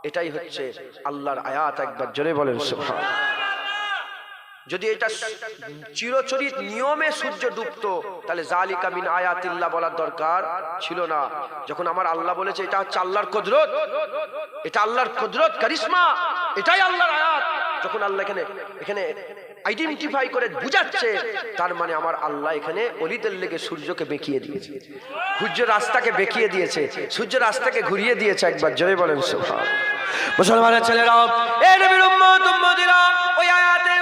এটাই হচ্ছে আল্লাহর আয়াত। একবার জোরে বলেন সুবহানাল্লাহ। যদি এটা চিরচরিত নিয়মে সূর্য ডুবতো তাহলে জালিকা মিন আয়াতিল্লাহ বলার দরকার ছিল না। যখন আমার আল্লাহ বলেছে এটা হচ্ছে আল্লাহর কুদরত, এটা আল্লাহর কুদরত কারিশমা, এটাই আল্লাহর আয়াত, যখন আল্লাহ এখানে আইডেন্টিফাই করে বুঝাচ্ছে, তার মানে আমার আল্লাহ এখানে অলিদের লেগে সূর্যকে বেঁকিয়ে দিয়েছে, সূর্য রাস্তাকে বেঁকিয়ে দিয়েছে, সূর্য রাস্তাকে ঘুরিয়ে দিয়েছে। একবার জোরে বলেন সুবহানাল্লাহ। মুসলমানের ছেলেরাও, এই নবীর উম্মত উম্মতিরা, ওই আয়াতে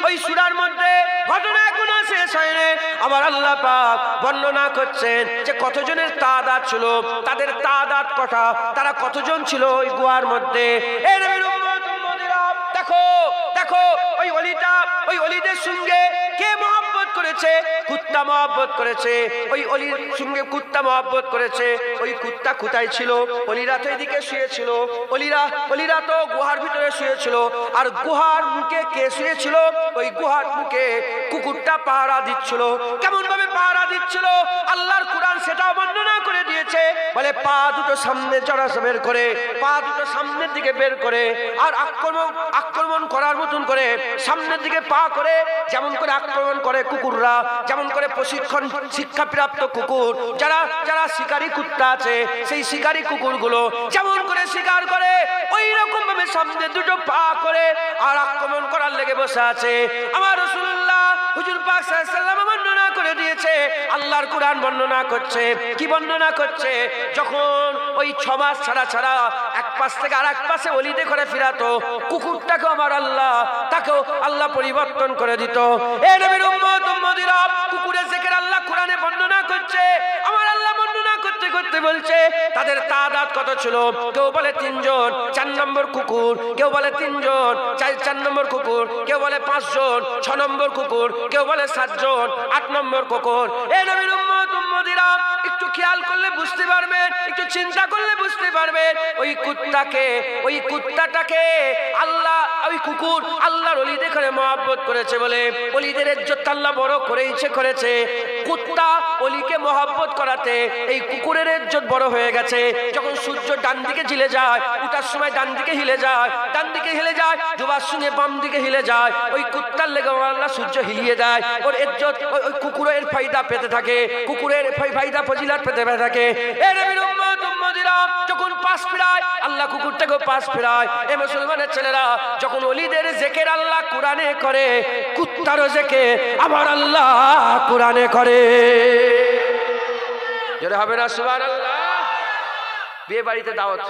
ওই সূরার মধ্যে ঘটনা এখনো শেষ হয়নি। আমার আল্লাহ পাক বর্ণনা করছেন যে কতজনের তাদাদ ছিল, তাদের তাদাদ কটা, তারা কতজন ছিল ওই গুহার মধ্যে। এই নবীর উম্মত উম্মতিরা, দেখো দেখো ওই অলিটা, ওই অলিদের সঙ্গে কে মহব্বত করেছে? কুত্তা মহব্বত করেছে। ওই অলির সঙ্গে কুত্তা মহব্বত করেছে। ওই কুত্তা কোথায় ছিল? অলিরা তো এদিকে শুয়েছিল, অলিরা তো গুহার ভিতরে শুয়েছিল, আর গুহার মুখে কে শুয়েছিল? ওই গুহার মুখে কুকুরটা পাহারা দিচ্ছিল। কেমন ভাবে পাহারা দিচ্ছিল আল্লাহর কুরআন সেটাও বর্ণনা করে দিয়েছে। বলে পা দুটো সামনে চড়াচড়া বের করে, পা দুটো সামনের দিকে বের করে, আর আক্রমণ করার মতন করে সামনের দিকে পা করে, যেমন করে আক্রমণ করে কুকুররা, যেমন করে প্রশিক্ষণ শিক্ষাপ্রাপ্ত কুকুর যারা শিকারী কুত্তা আছে, সেই শিকারী কুকুরগুলো যেমন করে শিকার করে ওই রকম ভাবে সামনে দুটো পা করে আর আক্রমণ করার লেগে বসে আছে। আমার রাসূলুল্লাহ হুজুর পাক সাল্লাল্লাহু আলাইহি ওয়াসাল্লাম বর্ণনা করে দিয়েছে, আল্লাহর কুরআন বর্ণনা করছে। কি বর্ণনা করছে? যখন ওই 6 মাস ছাড়া এক পাশ থেকে আরেক পাশে অলিতে করে ফিরাতো, কুকুরটাকে আমার আল্লাহ তাকেও আল্লাহ পরিবর্তন করে দিত। এই নবীর উম্মত উম্মতিরা, কুকুরের জিকির আল্লাহ কোরআনে বর্ণনা করছে। আমার আল্লাহ বর্ণনা করতে করতে বলছে তাদের তাদাদ কত ছিল। কেউ বলে 3 জন, 4 নম্বর কুকুর, কেউ বলে 3 জন, 4 নম্বর কুকুর, কেউ বলে 5 জন, 6 নম্বর কুকুর, কেউ বলে 7 জন, 8 নম্বর কুকুর। এই নবীর উম্মত উম্মতিরা, একটু খেয়াল করলে বুঝতে পারবেন, একটু চিন্তা করলে বুঝতে পারবেন, ওই কুত্তাটাকে আল্লাহ, ওই কুকুর আল্লাহর ওলিদের করে মহব্বত করেছে বলে ওলিদের ইজ্জত আল্লাহ বড় করেছে। কুত্তা ওলিকে মহব্বত করাতে এই কুকুরের ইজ্জত বড় হয়ে গেছে। যখন সূর্য ডান দিকে ঝিলে যায়, উঠার সময় ডান দিকে হিলে যায়, ডান দিকে হিলে যায়, ডুবার সময় বাম দিকে হিলে যায়, ওই কুত্তার লেগে আল্লাহ সূর্য হিলিয়ে দেয়। ওর ইজ্জত ওই কুকুরের ফায়দা পেতে থাকে, কুকুরের ফায়দা ফজিলত পেতে থাকে। এই নবীর উম্মত উম্মতিরা, যখন পাশ ফিরায় আল্লাহ কুকুরটাকে পাশ ফিরায়। এই মুসলমানের ছেলেরা, যখন ওলিদের জিকির আল্লাহ কোরআনে করে, কুত্তারও জিকির আমার আল্লাহ কোরআনে করে। জোরে হবে না সুবহানাল্লাহ। বিয়ে বাড়িতে দাওয়াত,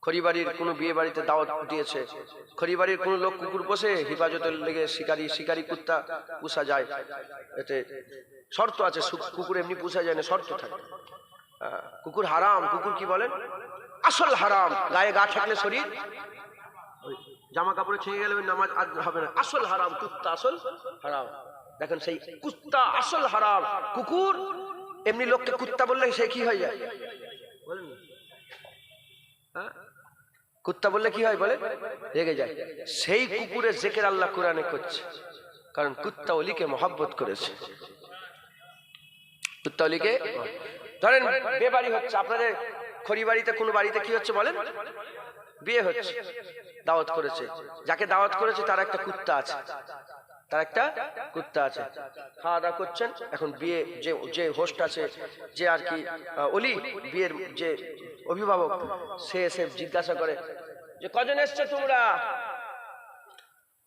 খড়িবাড়ির কোনো বিয়ে বাড়িতে দাওয়াত দিয়েছে, খড়িবাড়ির কোনো লোক কুকুর পোষে, হেফাজতের লেগে শিকারি কুত্তা পোষা যায়। এতে শর্ত আছে, কুকুর এমনি পোষা যায় না, শর্ত থাকে। কুকুর হারাম। কুকুর কি বলেন? আসল হারাম। গায়ে গা ঠেকলে শরীর, জামা কাপড়ে ছেড়ে গেলে নামাজ হবে না। আসল হারাম কুত্তা, আসল হারাম। দেখেন সেই কুত্তা আসল হারাম, কুকুর এমনি লোককে কুত্তা বললে সে কি হয়ে যায় বলেন? হ্যাঁ, কুত্তা বললে কি হয় বলে? রেগে যায়। সেই কুকুরের জিকির আল্লাহ কোরআনে করছে, কারণ কুত্তা ওলিকে মহব্বত করেছে। কুত্তা ওলিকে ধরেন বিয়ে বাড়ি হচ্ছে আপনাদের খড়ি বাড়িতে, কোন বাড়িতে কি হচ্ছে বলেন? বিয়ে হচ্ছে, দাওয়াত করেছে, যাকে দাওয়াত করেছে তার একটা কুত্তা আছে, তার একটা কুত্তা আছে। খাওয়া দাওয়া করছেন, এখন বিয়ে যে হোস্ট আছে, যে আর কি ওলি, বিয়ের যে অভিভাবক, সে এসে জিজ্ঞাসা করে যে কজন এসছে তোমরা?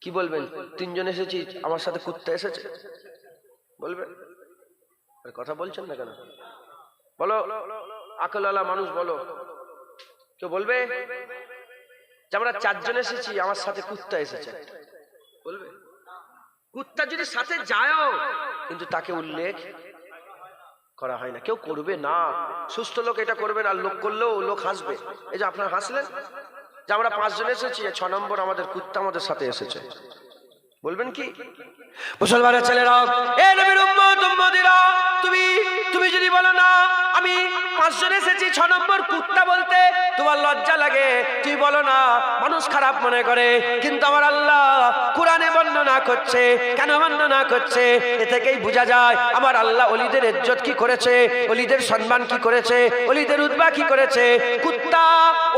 কি বলবেন? 3 জন এসেছি, আমার সাথে কুত্তা এসেছে বলবেন? কথা বলছেন না কেন? বলো, আকলওয়ালা মানুষ বলো, কেউ বলবে যে আমরা 4 জন এসেছি, আমার সাথে কুত্তা এসেছে বলবে? কুত্তা যদি সাথে যায়ও কিন্তু তাকে উল্লেখ করা হয় না, কেউ করবে না। সুস্থ লোক এটা করবে না, লোক করলেও লোক হাসবে। এই যে আপনারা হাসলেন যে আমরা 5 জন এসেছি, 6 নম্বর আমাদের কুত্তা আমাদের সাথে এসেছে বলবেন কি? মুসলমানের ছেলেরা, এ নবীর উম্মত উম্মতিরা, তুমি যদি বলো না আমি 5 জন এসেছি 6 নম্বর কুত্তা বলতে তোমার লজ্জা লাগে, তুই বলো না, মানুষ খারাপ মনে করে, কিন্তু আমার আল্লাহ কোরআনে বর্ণনা করছে। কেন বর্ণনা করছে? এ থেকেই বোঝা যায় আমার আল্লাহ ওলিদের ইজ্জত কি করেছে, ওলিদের সম্মান কি করেছে, ওলিদের উতবা কি করেছে। কুত্তা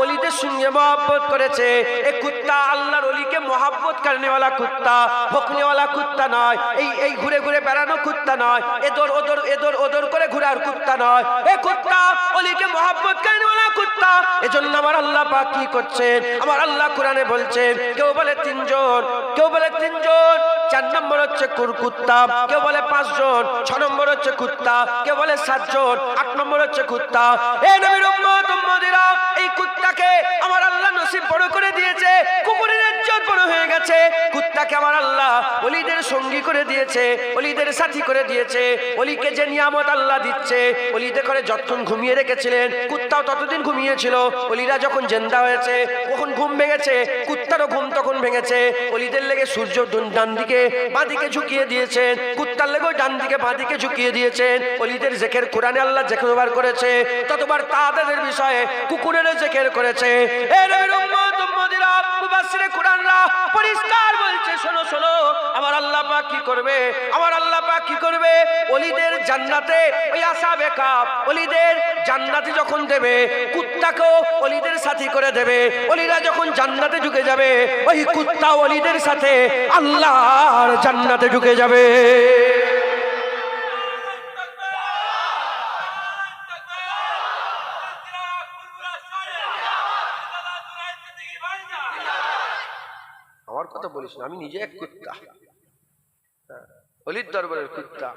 ওলিদের সঙ্গে মহব্বত করেছে। এই কুত্তা আল্লাহর ওলিকে মহব্বত করনেওয়ালা কুত্তা, ভোকনেওয়ালা কুত্তা নয়, এই ঘুরে ঘুরে বেড়ানো কুত্তা নয়, এদর ওদর করে ঘুরার কুত্তা নয়। এই কুত্তা ওলিকে মহব্বত করনেওয়ালা কুত্তা। এজন্য আমার আল্লাহ পাক কি করছেন? আমার আল্লাহ কোরআনে বলছেন, কেউ বলে 3 জন, কেউ বলে 3 জন, 4 নম্বর হচ্ছে কুত্তা, কেউ বলে 5 জন, 6 নম্বর হচ্ছে কুত্তা, কেউ বলে 7 জন, 8 নম্বর হচ্ছে কুত্তা। এই নবীর উম্মত উম্মতিরা, এই কুত্তাকে আমার আল্লাহ নসিব বড় করে দিয়েছে, কুকুরের ইজ্জত বড় হয়ে গেছে। কুত্তাকে আমার আল্লাহ ওলিদের সঙ্গী করে দিয়েছে, ওলিদের সাথী করে দিয়েছে। ওলিকে যে নিয়ামত আল্লাহ দিচ্ছে, ওলিদের করে যতক্ষণ ঘুমিয়ে রেখেছিলেন কুত্তাও ততদিন ঘুমিয়েছিল। ওলিরা যখন জিন্দা হয়েছে, কখন ঘুম ভেঙেছে, কুত্তারও ঘুম তখন ভেঙেছে। ওলিদের লেগে সূর্য ডান দিকে বাঁ দিকে ঝুঁকিয়ে দিয়েছেন, কুত্তার লেগেও ডান দিকে বাঁ দিকে ঝুঁকিয়ে দিয়েছেন। ওলিদের জিকির কোরআনে আল্লাহ যতবার করেছে ততবার তাদের বিষয়ে কুকুরেরও জিকির করেছে। এই নবীর উম্মত উম্মতিরা, মুফাসসিরে কোরআনরা পরিষ্কার বলছে, শোনো শোনো, আমার আল্লাহ পাক কি করবে? আমার আল্লাহ পাক কি করবে? ওলিদের জান্নাতে ওই আসহাবে কাফ ওলিদের জান্নাতে যখন দেবে, কুত্তাকেও ওলিদের সাথী করে দেবে। ওলিরা যখন জান্নাতে ঢুকে যাবে, ওই কুত্তা ওলিদের সাথে আল্লাহর জান্নাতে ঢুকে যাবে। আমার কথা বলিস না, আমি নিজে এক কুত্তা, ওলির দরবারের কুত্তা।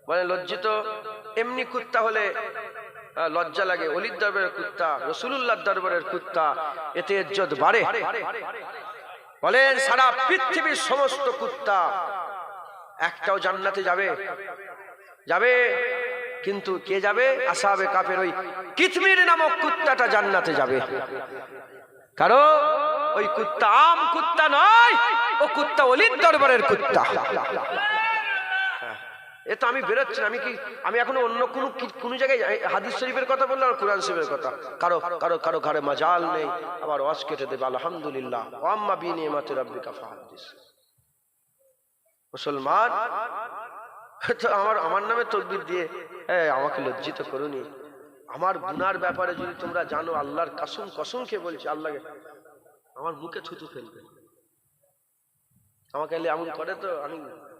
বলে লজ্জিত, এমনি কুত্তা হলে লজ্জা লাগে, ওলির দরবারের কুত্তা, রাসূলুল্লাহর দরবারের কুত্তা, এতে ইজ্জত বাড়ে। বলেন সারা পৃথিবীর সমস্ত কুত্তা একটাও জান্নাতে যাবে? যাবে, কিন্তু কে যাবে? আসহাবে কাফের ওই কিতমির নামক কুত্তাটা জান্নাতে যাবে। কারণ ওই কুত্তা আম কুত্তা নয়, ও কুত্তা ওলির দরবারের কুত্তা। এ তো আমি বেরোচ্ছি না, আমি এখন অন্য কোন জায়গায় হাদিস শরীফের কথা বললাম আর কোরআন শরীফের কথা। কারো কারো কারো ঘরে মাজাল নেই, আবার ওয়াজ কেটে দেবে। আলহামদুলিল্লাহ, আম্মা বিনিয়ামাতি রাব্বিকা ফাহাদিস। মুসলমান তো আমার নামে তাকবীর দিয়ে আমাকে লজ্জিত করুনি। আমার গুনার ব্যাপারে যদি তোমরা জানো, আল্লাহর কসম খেয়ে বলছি, আল্লাহকে আমার মুখে থুতু ফেলবে। আমাকে এমন করে তো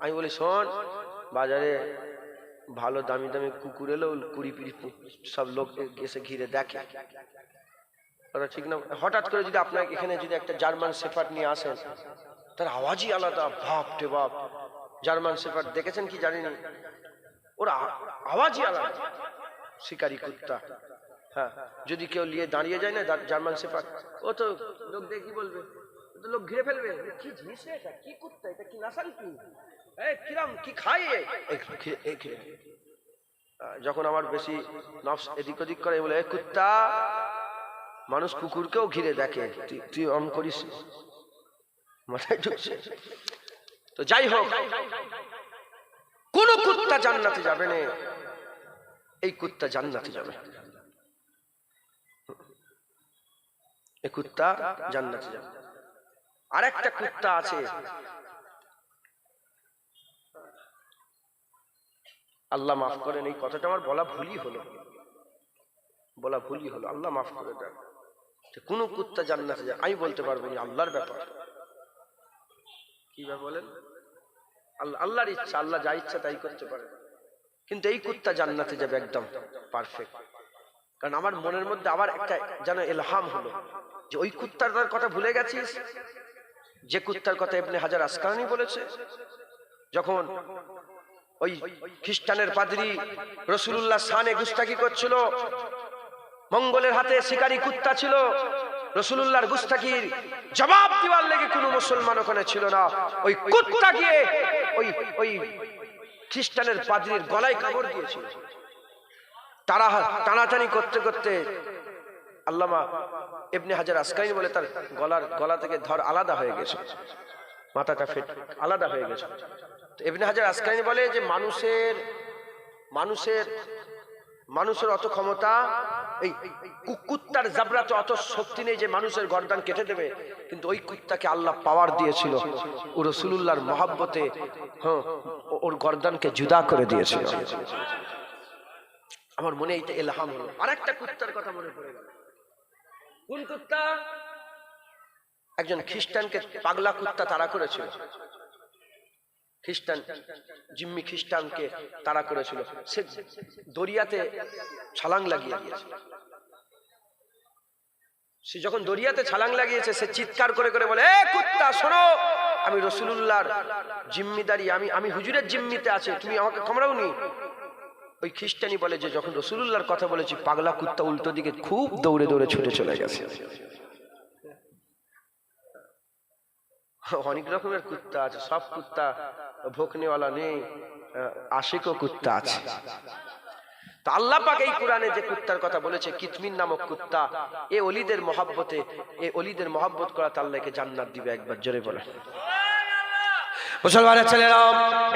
আমি বলি, শোন, বাজারে ভালো দামি দামি কুকুর এলেও 20-20 সব লোক এসে ঘিরে দেখে, ঠিক না? হঠাৎ করে যদি আপনার এখানে যদি একটা জার্মান শেফার্ড নিয়ে আসেন, তার আওয়াজই আলাদা, বাপ রে বাপ। জার্মান শেফার্ড দেখেছেন কি জানিনি, ওর আওয়াজই আলাদা, শিকারি কুত্তা। হ্যাঁ, যদি কেউ নিয়ে দাঁড়িয়ে যায় না জার্মান শেফার্ড, ও তো লোক দেখে কি বলবে, লোক ঘিরে ফেলবে। কি জিনিস এটা, কি কুত্তা এটা, কি নাসাল, কি কিরাম, কি খায়? যখন আমার বেশি নফস এদিক ওদিক করে, বলে কুত্তা, মানুষ কুকুরকেও ঘিরে দেখে, তুই অন করিস, মাথায় ঢুকছে। তো যাই হোক, কোন কুত্তা জান্নাতে যাবে না, এই কুত্তা জান্নাতে যাবে, এই কুত্তা জান্নাতে যাবে। আর একটা কুত্তা আছে, আল্লাহ মাফ করেন, এই কথাটা আমার বলা ভুলই হলো, আল্লাহ মাফ করে দেন। কোন কুত্তা জান্নাতে যায় আমি বলতে পারবো না, আল্লাহর ব্যাপার। কি ব্যাপার বলেন? আল্লাহর ইচ্ছা, আল্লাহ যা ইচ্ছা তাই করতে পারে। কিন্তু এই কুত্তা জান্নাতে যাবে একদম পারফেক্ট। কারণ আমার মনের মধ্যে আবার একটা যেন ইলহাম হলো যে ওই কুত্তার কথা ভুলে গেছিস, যে কুত্তার কথা ইবনে হাজার আসকালানী বলেছে। যখন ওই খ্রিস্টানের পাদ্রী রাসূলুল্লাহ শানে গুস্তাখি করছিল, মঙ্গলের হাতে শিকারী কুত্তা ছিল, রাসূলুল্লাহর গুস্তাখির জবাব দেওয়ার লেগে কোনো মুসলমান ওখানে ছিল না। ওই কুত্তা গিয়ে ওই খ্রিস্টানের পাদ্রীর গলায় কামড় দিয়েছিল। তারা টানাটানি করতে করতে আল্লামা ইবনে হাজার আসকালানী বলে তার গলা থেকে ধর আলাদা হয়ে গেছে, মাথাটা ফেটে আলাদা হয়ে গেছে। তো ইবনে হাজার আসকালানী বলে যে মানুষের অত ক্ষমতা, এই কুত্তার জাবরাতে অত শক্তি নেই যে মানুষের গর্দান কেটে দেবে, কিন্তু ওই কুত্তাকে আল্লাহ পাওয়ার দিয়েছিল, ও রাসূলুল্লাহর মহব্বতে ওর গর্দানকে জুদা করে দিয়েছিল। আমার মনে এইটা ইলহাম হলো। আরেকটা কুত্তার কথা মনে পড়ে গেল। কোন কুত্তা? একজন খ্রিস্টানকে পাগলা কুত্তা তাড়া করেছিল, জিম্মি খ্রিস্টানকে তাড়া করেছিল। সে দরিয়াতে ছালাং লাগিয়ে দিয়েছে। সে যখন দরিয়াতে ছালাং লাগিয়েছে, সে চিৎকার করে করে বলে, এ কুত্তা শোনো, আমি রাসূলুল্লাহর জিম্মিদারি, আমি হুজুরের জিম্মিতে আছি, তুমি আমাকে কামড়াওনি। ওই খ্রিস্টানি বলে যে যখন রাসূলুল্লাহর কথা বলেছি, পাগলা কুত্তা উল্টো দিকে খুব দৌড়ে দৌড়ে ছুটে চলে গেছে। অনেক রকমের কুত্তা আছে, সব কুত্তা ভোকনেওয়ালা নেই, আশিকও কুত্তা আছে। তো আল্লাহ পাক এই কোরআনে যে কুত্তার কথা বলেছে, কিতমিন নামক কুত্তা, এ ওলিদের মহব্বতে, এ ওলিদের মহব্বত করাতে আল্লাহকে জান্নাত দিবে। একবার জোরে বলে মুসলমানের ছেলেরা,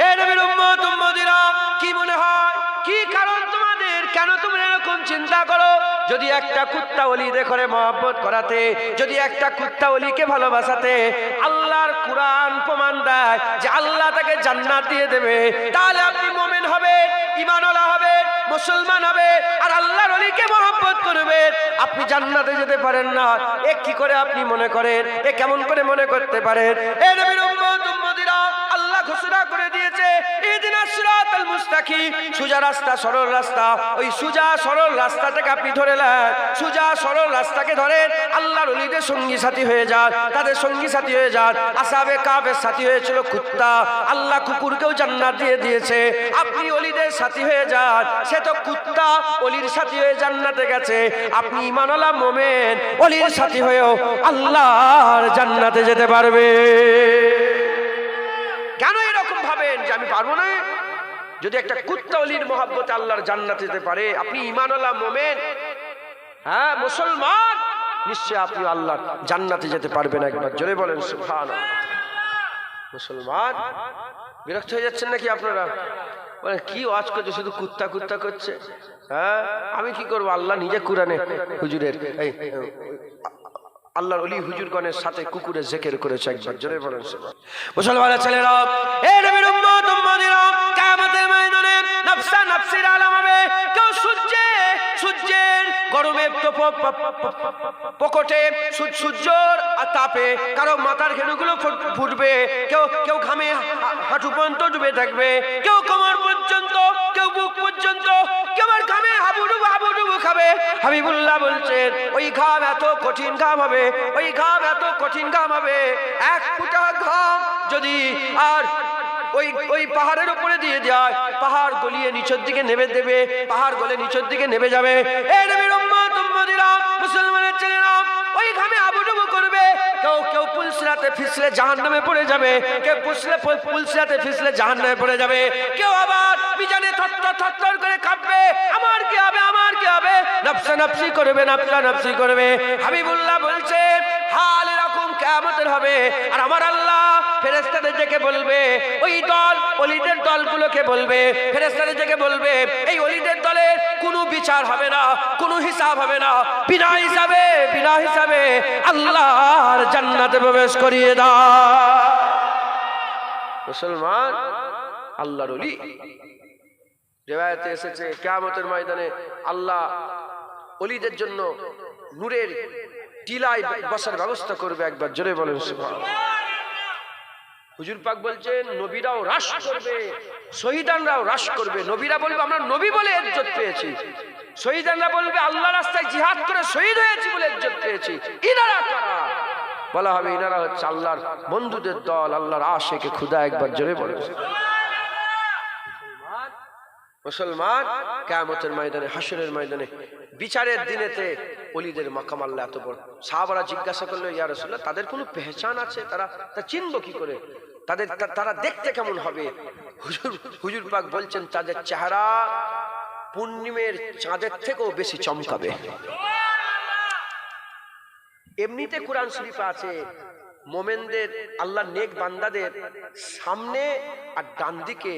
এ নবীর উম্মত উম্মতিরা, কি মনে হয়, কি কারণ তোমাদের, কেন তোমরা এরকম চিন্তা করো? যদি একটা কুত্তা ওলিদের করে মহব্বত করাতে, যদি একটা কুত্তা ওলিকে ভালোবাসাতে আল্লাহর কোরআন প্রমাণ দেয় যে আল্লাহ তাকে জান্নাত দিয়ে দেবে, তাহলে আপনি মুমিন হবে, ঈমানওয়ালা হবে, মুসলমান হবে, আর আল্লাহর ওলিকে মহব্বত করবেন, আপনি জান্নাতে যেতে পারেন না। এ কি করে আপনি মনে করেন? এ কেমন করে মনে করতে পারেন? এ নবীর উম্মত উম্মতিরা, আল্লাহ ঘোষণা করে দিয়েছে, ইহদিনাস সিরাতাল মুস্তাকিম, সোজা রাস্তা, সরল রাস্তা। ওই সোজা সরল রাস্তাটাকে আপনি ধরে নেন, সোজা সরল রাস্তাকে ধরেন, আল্লাহর ওলিদের সঙ্গী সাথী হয়ে যান, তাদের সঙ্গী সাথী হয়ে যান। আসহাবে কাফের সাথী হয়েছিল কুত্তা, আল্লাহ কুকুরকেও জান্নাত দিয়ে দিয়েছে। আপনি ওলিদের সাথী হয়ে যান, সে তো কুত্তা ওলির সাথী হয়ে জান্নাতে গেছে। আপনি ঈমানওয়ালা মুমিন, ওলির সাথী হয়েও আল্লাহর জান্নাতে যেতে পারবে। কেন এরকম ভাবেন যে আমি পারবো না? যদি একটা কুত্তা ওলির মহব্বতে আল্লাহর জান্নাতে যেতে পারে, আপনি ঈমানওয়ালা মুমিন, হ্যাঁ মুসলমান, নিশ্চয় আপনি আল্লাহর জান্নাতে যেতে পারবেন। একবার জোরে বলেন সুবহানাল্লাহ। মুসলমান, বিরক্ত হয়ে যাচ্ছেন নাকি আপনারা? বলেন কি ওয়াজ করছে, শুধু কুত্তা কুত্তা করছে। হ্যাঁ, আমি কি করবো? আল্লাহ নিজে কুরআনে হুজুরের এই আল্লাহর ওলি হুজুরগণের সাথে কুকুরের জিকির করেছে। একবার জোরে বলেন সুবহানাল্লাহ। মুসলমানের ছেলেরা, এ নবীর উম্মত উম্মতিরা, কিয়ামতের ময়দানে নফসা নফসির আলাম হবে। কেউ সূর্যের গরমে পকটে, সূর্যর তাপে কারো মাথার ঘেনুগুলো ফুটবে, কেউ ঘামে হাঁটু পর্যন্ত ডুবে থাকবে, কেউ কোমর পর্যন্ত, কেউ বুক পর্যন্ত, কেউ আর ঘামে হাবুডুবু খাবে। হাবিবুল্লাহ বলছেন, ওই ঘাম এত কঠিন ঘাম হবে, ওই ঘাম এত কঠিন ঘাম হবে, এক ফোঁটা ঘাম যদি আর ওই পাহাড়ের উপরে দিয়ে যায়, পাহাড় গলিয়ে নিচের দিকে নেমে দেবে, পাহাড় গলে নিচের দিকে নেমে যাবে। এই নবীর উম্মত উম্মতিরা, মুসলমানের ছেলেরা, ওই ঘামে আবুডুবু করবে। কেউ পুলসিরাতে ফিসলে জাহান্নামে পড়ে যাবে, কেউ পুলসিরাতে ফিসলে জাহান্নামে পড়ে যাবে, কেউ আবার বিজানে থরথর করে কাঁপবে, আমার কি হবে, আমার কি হবে, নফসা নফসি করবে, নফসা নফসি করবে। হাবিবুল্লাহ বলছে, হাল এরকম কিয়ামতের হবে। আর আমার আল্লাহ ফেরেশতাদের ডেকে বলবে, ওই দল ওলিদের দলগুলোকে বলবে, ফেরেশতাদের থেকে বলবে এই ওলিদের দলের কোনো বিচার হবে না, কোনো হিসাব হবে না, বিনা হিসাবে আল্লাহর জান্নাতে প্রবেশ করিয়ে দাও। মুসলমান আল্লাহর ওলি, রিওয়ায়াতে এসেছে কিয়ামতের ময়দানে আল্লাহ ওলিদের জন্য নূরের টিলায় বসার ব্যবস্থা করবে। একবার জোরে বলেন সুবহানাল্লাহ। হুজুর পাক বলছেন নবীরাও হ্রাস করবে, শহীদানরাও হ্রাস করবে। নবীরা বলবে আমরা নবী বলে ইজ্জত পেয়েছি, শহীদানরা বলবে আল্লাহ রাস্তায় জিহাদ করে শহীদ হয়েছি বলে ইজ্জত পেয়েছি। ইনারা কারা? বলা হবে ইনারা হচ্ছে আল্লাহর বন্ধুদের দল, আল্লাহর আশিকে খুদা। একবার জোরে বলেন মুসলমান কিয়ামতের ময়দানে, হাসরের ময়দানে, বিচারের দিনেতে ওলিদের মাকাম আল্লাহ এত বড়। সাহাবারা জিজ্ঞাসা করলো ইয়া রাসূলুল্লাহ তাদের কোনো পেহচান আছে, তারা চিনবো কি করে, তারা দেখতে কেমন হবে? হুজুর পাক বলছেন তাদের চেহারা পূর্ণিমের চাঁদের থেকেও বেশি চমকাবে। এমনিতে কোরআন শরীফে আছে মোমেনদের, আল্লাহর নেক বান্দাদের সামনে আর ডান দিকে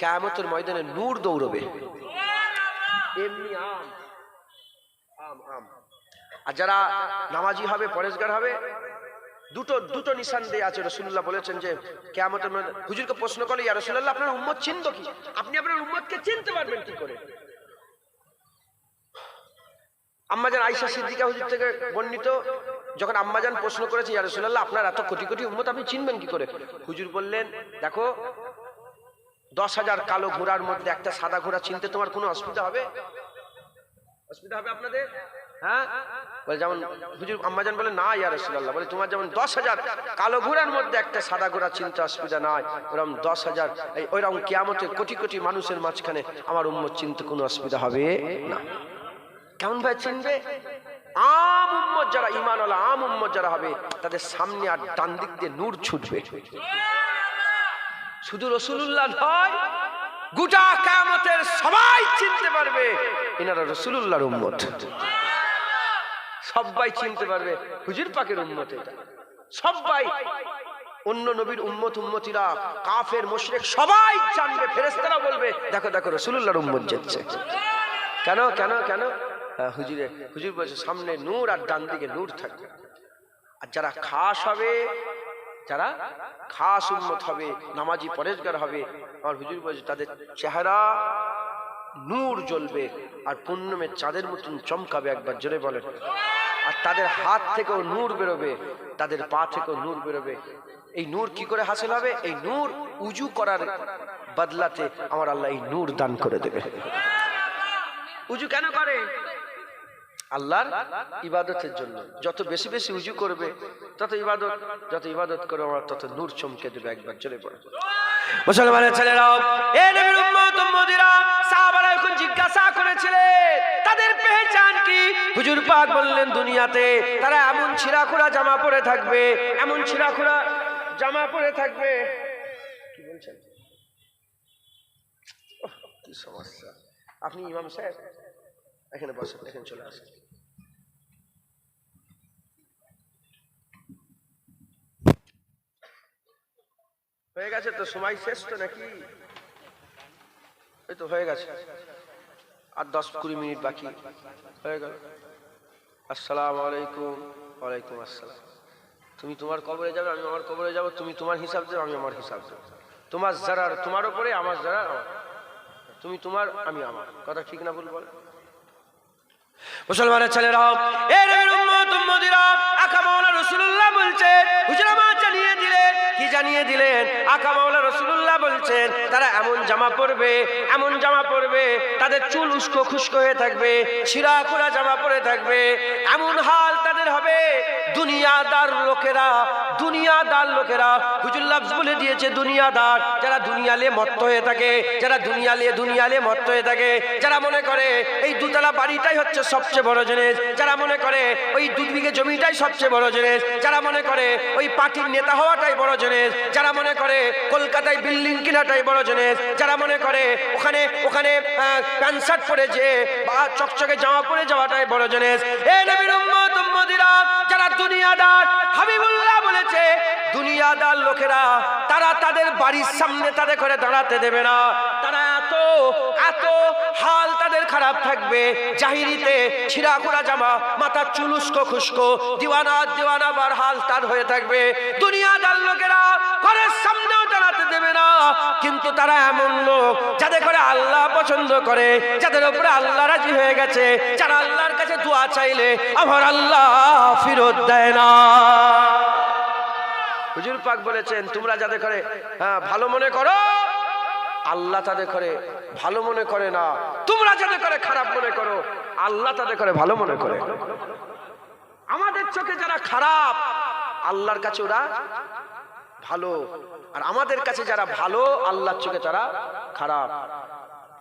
কিয়ামতের ময়দানে নূর দৌড়বে। এমনি আম আর যারা নামাজি হবে, পরেশগার হবে, দুটো নিশান দিয়ে আছে। রাসূলুল্লাহ বলেছেন যে কিয়ামতের ময়দানে হুজুরকে প্রশ্ন করলে ইয়া রাসূলুল্লাহ আপনার উম্মত চিনবো কি? আপনি আপনার উম্মতকে চিনতে পারবেন কি করে? আম্মাজান আয়েশা সিদ্দিকা হুজুর থেকে বর্ণিত, যখন আম্মাজান প্রশ্ন করেছে ইয়া রাসূলুল্লাহ আপনার এত কোটি কোটি উম্মত আপনি চিনবেন কি করে? হুজুর বললেন দেখো 10,000 কালো ঘোড়ার মধ্যে একটা সাদা ঘোড়া চিনতে তোমার কোনো অসুবিধা হবে? অসুবিধা হবে আপনাদের? হ্যাঁ বলে যেমন হুজুর আম্মাজান বলে না ইয়া রাসূলুল্লাহ, বলে তোমার যেমন 10,000 কালো ঘোড়ার মধ্যে একটা সাদা ঘোড়া চিনতে অসুবিধা নাই, ওরকম 10,000 ওইরকম কিয়ামতে কোটি কোটি মানুষের মাঝখানে আমার উম্মত চিনতে কোনো অসুবিধা হবে না। কেমন ভাই চিনবে? আম উম্মত যারা ঈমানওয়ালা, আম উম্মত যারা হবে তাদের সামনে আর ডান দিক দিয়ে নূর ছুটবে। শুধু রাসূলুল্লাহ নয়, গোটা কিয়ামতের সবাই চিনতে পারবে এনারা রাসূলুল্লাহর উম্মত। সবাই চিনতে পারবে হুজুর পাকের উম্মত। এটা সবাই, অন্য নবীর উম্মতিরা, কাফের মুশরিক সবাই জানবে। ফেরেশতারা বলবে দেখো দেখো রাসূলুল্লাহর উম্মত যাচ্ছে। কেন কেন কেন? হুজুর বলছে সামনে নূর আর ডান দিকে নূর থাকবে। আর যারা খাস হবে, যারা খাস উম্মত হবে, নামাজি পরেশগার হবে, আমার হুজুর বলছে তাদের চেহারা নূর জ্বলবে আর পূর্ণিমের চাঁদের মতন চমকাবে। একবার জোরে বলেন। আর তাদের হাত থেকেও নূর বেরোবে, তাদের পা থেকেও নূর বেরোবে। এই নূর কি করে হাসিল হবে? এই নূর উজু করার বদলাতে আমার আল্লাহ এই নূর দান করে দেবে। উজু কেন করে? আল্লাহর ইবাদতের জন্য। যত বেশি বেশি উজু করবে তত ইবাদত, যত ইবাদত করবে আমার তত নূর চমকে দেবে। একবার জোরে পড়ে মুসলমানের ছেলেরাও, এ নবীর উম্মত উম্মতিরা, সাহাবারা এখন জিজ্ঞাসা করেছিলেন তাদের পেহচান কি? হুজুর পাক বললেন দুনিয়াতে তারা এমন ছিঁড়াখোড়া জামা পরে থাকবে, এমন ছিঁড়াখোড়া জামা পরে থাকবে। কি বলছেন? কি সমস্যা? আপনি ইমাম সাহেব এখানে বসেন, এখানে চলে আসেন। হয়ে গেছে তো, সময় শেষ তো নাকি? এই তো হয়ে গেছে, আর 10-20 মিনিট বাকি হয়ে গেল। আসসালামু আলাইকুম। ওয়ালাইকুম আসসালাম। তুমি তোমার কবরে যাবে, আমি আমার কবরে যাব। তুমি তোমার হিসাব দেবে, আমি আমার হিসাব দেব। তোমার যারার তোমার উপরে, আমার যারা তুমি তোমার, আমি আমার। কথা ঠিক না ভুল বল? মুসলমানের ছেলেরা, এ নবীর উম্মত উম্মতিরা, আকা মাওলানা রাসূলুল্লাহ বলছেন, হুজুর আমার জানিয়ে দিলেন। কি জানিয়ে দিলেন? আকা মাওলানা রাসূলুল্লাহ বলছেন তারা এমন জামা পরবে, এমন জামা পরবে, তাদের চুল উস্কো খুস্কো হয়ে থাকবে, ছিঁড়া খোড়া জামা পরে থাকবে। এমন হাল তাদের হবে দুনিয়াদার লোকেরা, হুজুর লফজ বলে দিয়েছে দুনিয়াদার, যারা দুনিয়া নিয়ে মত্ত হয়ে থাকে, যারা দুনিয়া নিয়ে মত্ত হয়ে থাকে, যারা মনে করে এই দুতলা বাড়িটাই হচ্ছে সবচেয়ে বড় জিনিস, যারা মনে করে ওই 2 বিঘে জমিটাই সবচেয়ে বড় জিনিস, যারা মনে করে ওই পার্টির নেতা হওয়াটাই বড় জিনিস, যারা মনে করে কলকাতায় বিল্ডিং কেনাটাই বড় জিনিস, যারা মনে করে ওখানে প্যান্ট শার্ট পরে যে বা চকচকে জামা পরে যাওয়াটাই বড় জিনিস। এ নবীর উম্মত উম্মতিরা, যারা দুনিয়াদার, হাবিবুল্লাহ বলেছে দুনিয়াদার লোকেরা তারা তাদের বাড়ির সামনে তাদের করে দাঁড়াতে দেবে না। তারা এত এত হাল তাদের খারাপ থাকবে, জাহিরিতে ছিঁড়া খোড়া জামা, মাথা চুলুস্কো খুস্কো, দিওয়ানা বার হাল তার হয়ে থাকবে। দুনিয়াদার লোকেরা ঘরের সামনেও দাঁড়াতে দেবে না। কিন্তু তারা এমন লোক যাদের করে আল্লাহ পছন্দ করে, যাদের উপরে আল্লাহ রাজি হয়ে গেছে, যারা আল্লাহর কাছে দোয়া চাইলে আমার আল্লাহ ফেরত দেয় না। হুজুর পাক বলেছেন, তোমরা যাদের করে ভালো মনে করো, আল্লাহ তাদের করে ভালো মনে করে না। তোমরা যাদের করে খারাপ মনে করো, আল্লাহ তাদের করে ভালো মনে করে। আমাদের চোখে যারা খারাপ, আল্লাহর কাছে ওরা ভালো, আর আমাদের কাছে যারা ভালো, আল্লাহর চোখে তারা খারাপ।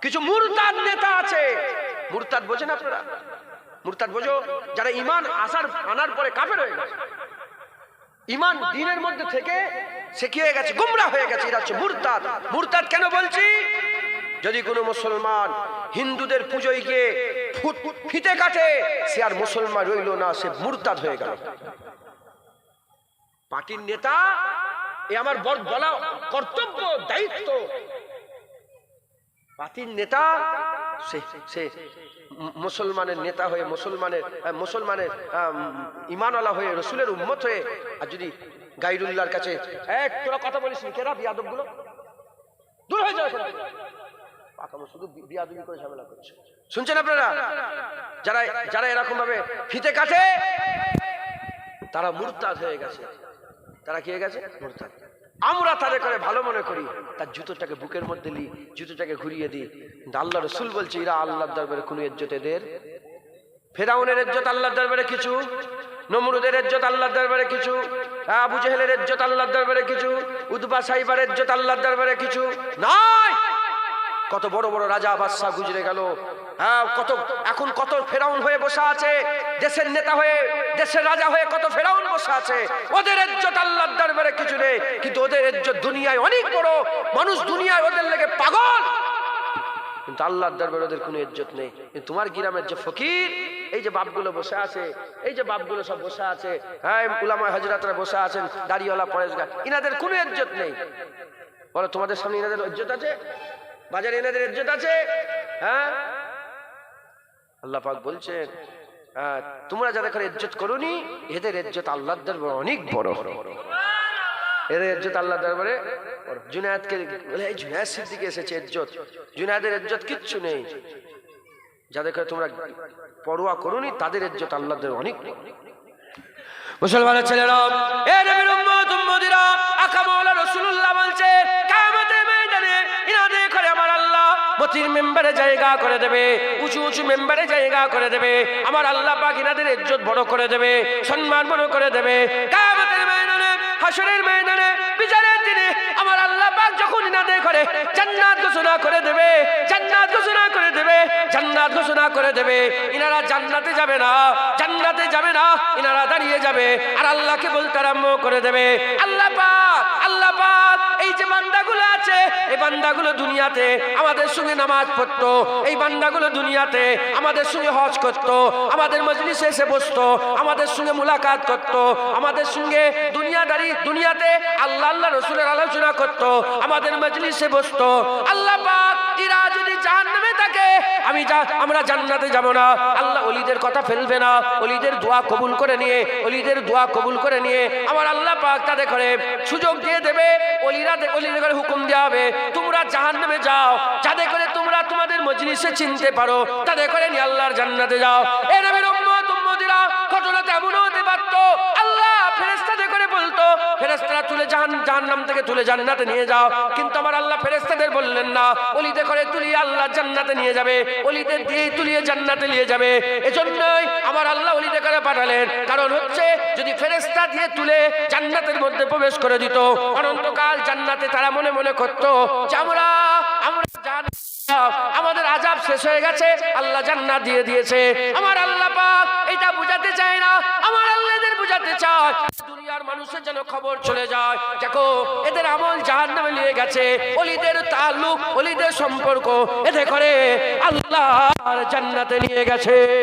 কিছু মুরতাদ নেতা আছে, মুরতাদ বোঝেন আপনারা? মুরতাদ বোঝো? যারা ঈমান আনার পরে কাফের হয়ে গেছে, ঈমান দ্বীনের মধ্যে থেকে সে কি হয়ে গেছে, গুমরাহ হয়ে গেছে, এটা হচ্ছে মুরতাদ। মুরতাদ কেন বলছি? যদি কোনো মুসলমান হিন্দুদের পুজোয় গিয়ে ফিতে কাটে, সে আর মুসলমান রইল না, সে মুরতাদ হয়ে গেল। পার্টির নেতা, এ আমার বলা কর্তব্য, দায়িত্ব। পার্টির নেতা সে মুসলমানের নেতা হয়ে, মুসলমানের ঈমানওয়ালা হয়ে, রসুলের উম্মত হয়ে, আর যদি গায়রুল্লাহর কাছে তোরা কথা বলিস নি, কেরা বিয়াদব গুলো দূর হয়ে যাবে, শুধু বিয়াদবি করে ঝামেলা করছে। শুনছেন আপনারা? যারা এরকম ভাবে ফিতে কাটে, তারা মুরতাদ হয়ে গেছে। তারা কি হয়ে গেছে? মুরতাদ। আমরা তাদের করে ভালো মনে করি, তার জুতোটাকে বুকের মধ্যে নিই, জুতোটাকে ঘুরিয়ে দিই। আল্লাহ রসুল বলছে, এরা আল্লাহর দরবারে কোনো ইজ্জত এদের। ফেরাউনের ইজ্জত আল্লাহর দরবারে কিছু, নমরুদের ইজ্জত আল্লাহর দরবারে কিছু, আবু জেহেলের ইজ্জত আল্লাহর দরবারে কিছু, উতবা সাইবার ইজ্জত আল্লাহর দরবারে কিছু নাই। কত বড় বড় রাজা বাদশা গুজরে গেল, এখন কত ফেরাউন হয়ে বসে আছে, দেশের নেতা হয়ে, দেশের রাজা হয়ে কত ফেরাউন বসে আছে। ওদের ইজ্জত আল্লাহর দরবারে কিছু নেই, কিন্তু ওদের ইজ্জত দুনিয়ায় অনেক বড়। মানুষ দুনিয়ায় ওদের লেগে পাগল, কিন্তু আল্লাহর দরবারে ওদের কোনো ইজ্জত নেই। কিন্তু তোমার গ্রামের যে ফকির, এই যে বাপগুলো বসে আছে, এই যে বাপগুলো সব বসে আছে, উলামা হযরতরা বসে আছেন, দাড়িওয়ালা পরেশগার, ইনাদের কোনো ইজ্জত নেই। বলো, তোমাদের সামনে ইনাদের ইজ্জত আছে? বাজারে এনাদের ইজ্জত আছে? আল্লাহ পাক বলছেন, তোমরা যাদের করে ইজ্জত করোনি, এদের ইজ্জত আল্লাহর দরবারে অনেক বড়। এদের ইজ্জত আল্লাহর দরবারে। জুনায়েদকে বলে, এই জুনায়েদ সিদ্দিকী এসেছে ইজ্জত, জুনায়েদের ইজ্জত কিচ্ছু নেই। যাদের করে তোমরা পরোয়া করোনি, তাদের ইজ্জত আল্লাহর দরবারে অনেক। মুসলমানের ছেলেরা, এ নবীর উম্মত উম্মতিরা, আকা মাওলা রাসূলুল্লাহ বলছে, কিয়ামতের ময়দানে ইনাদের করে আমার আল্লাহ মতির মেম্বারে জায়গা করে দেবে, উঁচু উঁচু মেম্বারে জায়গা করে দেবে। আমার আল্লাহ পাক ইনাদের ইজ্জত বড় করে দেবে, সম্মান বড় করে দেবে। কিয়ামতের ময়দানে, হাসরের ময়দানে, বিচারের দিনে আমার আল্লাহ পাক যখন ইনাদের করে জান্নাত ঘোষণা করে দেবে, জান্নাত ঘোষণা করে দেবে, জান্নাত ঘোষণা করে দেবে, ইনারা জান্নাতে যাবে না, জান্নাতে যাবে না, ইনারা দাঁড়িয়ে যাবে আর আল্লাহকে বলতে আরম্ভ করে দেবে, আল্লাহ পাক, আল্লাহ পাক, এই যে বান্দাগুলো আছে, এই বান্দাগুলো দুনিয়াতে আমাদের সঙ্গে নামাজ পড়তো, এই বান্দাগুলো দুনিয়াতে আমাদের সঙ্গে হজ করতো, আমাদের মজলিসে এসে বসতো, আমাদের সঙ্গে মুলাকাত করতো, আমাদের সঙ্গে দুনিয়াতে আল্লাহ আল্লাহ রসুলের আলোচনা করতো, আমাদের মজলিসে বসতো। আল্লাহ পাক এরা যদি জাহান্নামে থাকে, আমরা জান্নাতে যাব না। আল্লাহ ওলিদের কথা ফেলবে না, ওলিদের দোয়া কবুল করে নিয়ে, ওলিদের দোয়া কবুল করে নিয়ে আমার আল্লাহ পাক তাদের করে সুযোগ দিয়ে দেবে। ওলিদের করে হুকুম দেওয়া হবে, তোমরা জাহান্নামে যাও, যাদের করে তোমরা তোমাদের মজলিসে চিনতে পারো, তাদের করে নিয়ে আল্লাহর জান্নাতে যাও। এ নবীর উম্মত উম্মতিরা, ঘটনাটা এমন হতে পারতো, আল্লাহ ফেরেশতাদের করে বলতো, ফেরেশতারা তুলে জাহান্নাম থেকে তুলে জান্নাতে নিয়ে যাও। কিন্তু আমার আল্লাহ ফেরেশতাদের বললেন না, ওলিদের করে তুলিয়ে আল্লাহ জান্নাতে নিয়ে যাবে, ওলিদের দিয়ে তুলিয়ে জান্নাতে নিয়ে যাবে। এজন্যই আমার আল্লাহ ওলিদের করে পাঠালেন, কারণ হচ্ছে যদি ফেরেশতা দিয়ে তুলে জান্নাতের মধ্যে প্রবেশ করে দিত, অনন্তকাল জান্নাতে তারা মনে মনে করতো যে আমরা আমাদের আযাব শেষ হয়ে গেছে, আল্লাহ জান্নাত দিয়ে দিয়েছে। আমার আল্লাহ পাক এটা বুঝাতে চায় না, আমার আল্লাহ এদের বুঝাতে চায় দুনিয়ার মানুষের যেন খবর চলে যায়, দেখো এদের আমল জাহান্নামে নিয়ে গেছে, ওলিদের তাল্লুক, ওলিদের সম্পর্ক এদের করে আল্লাহর জান্নাতে নিয়ে গেছে।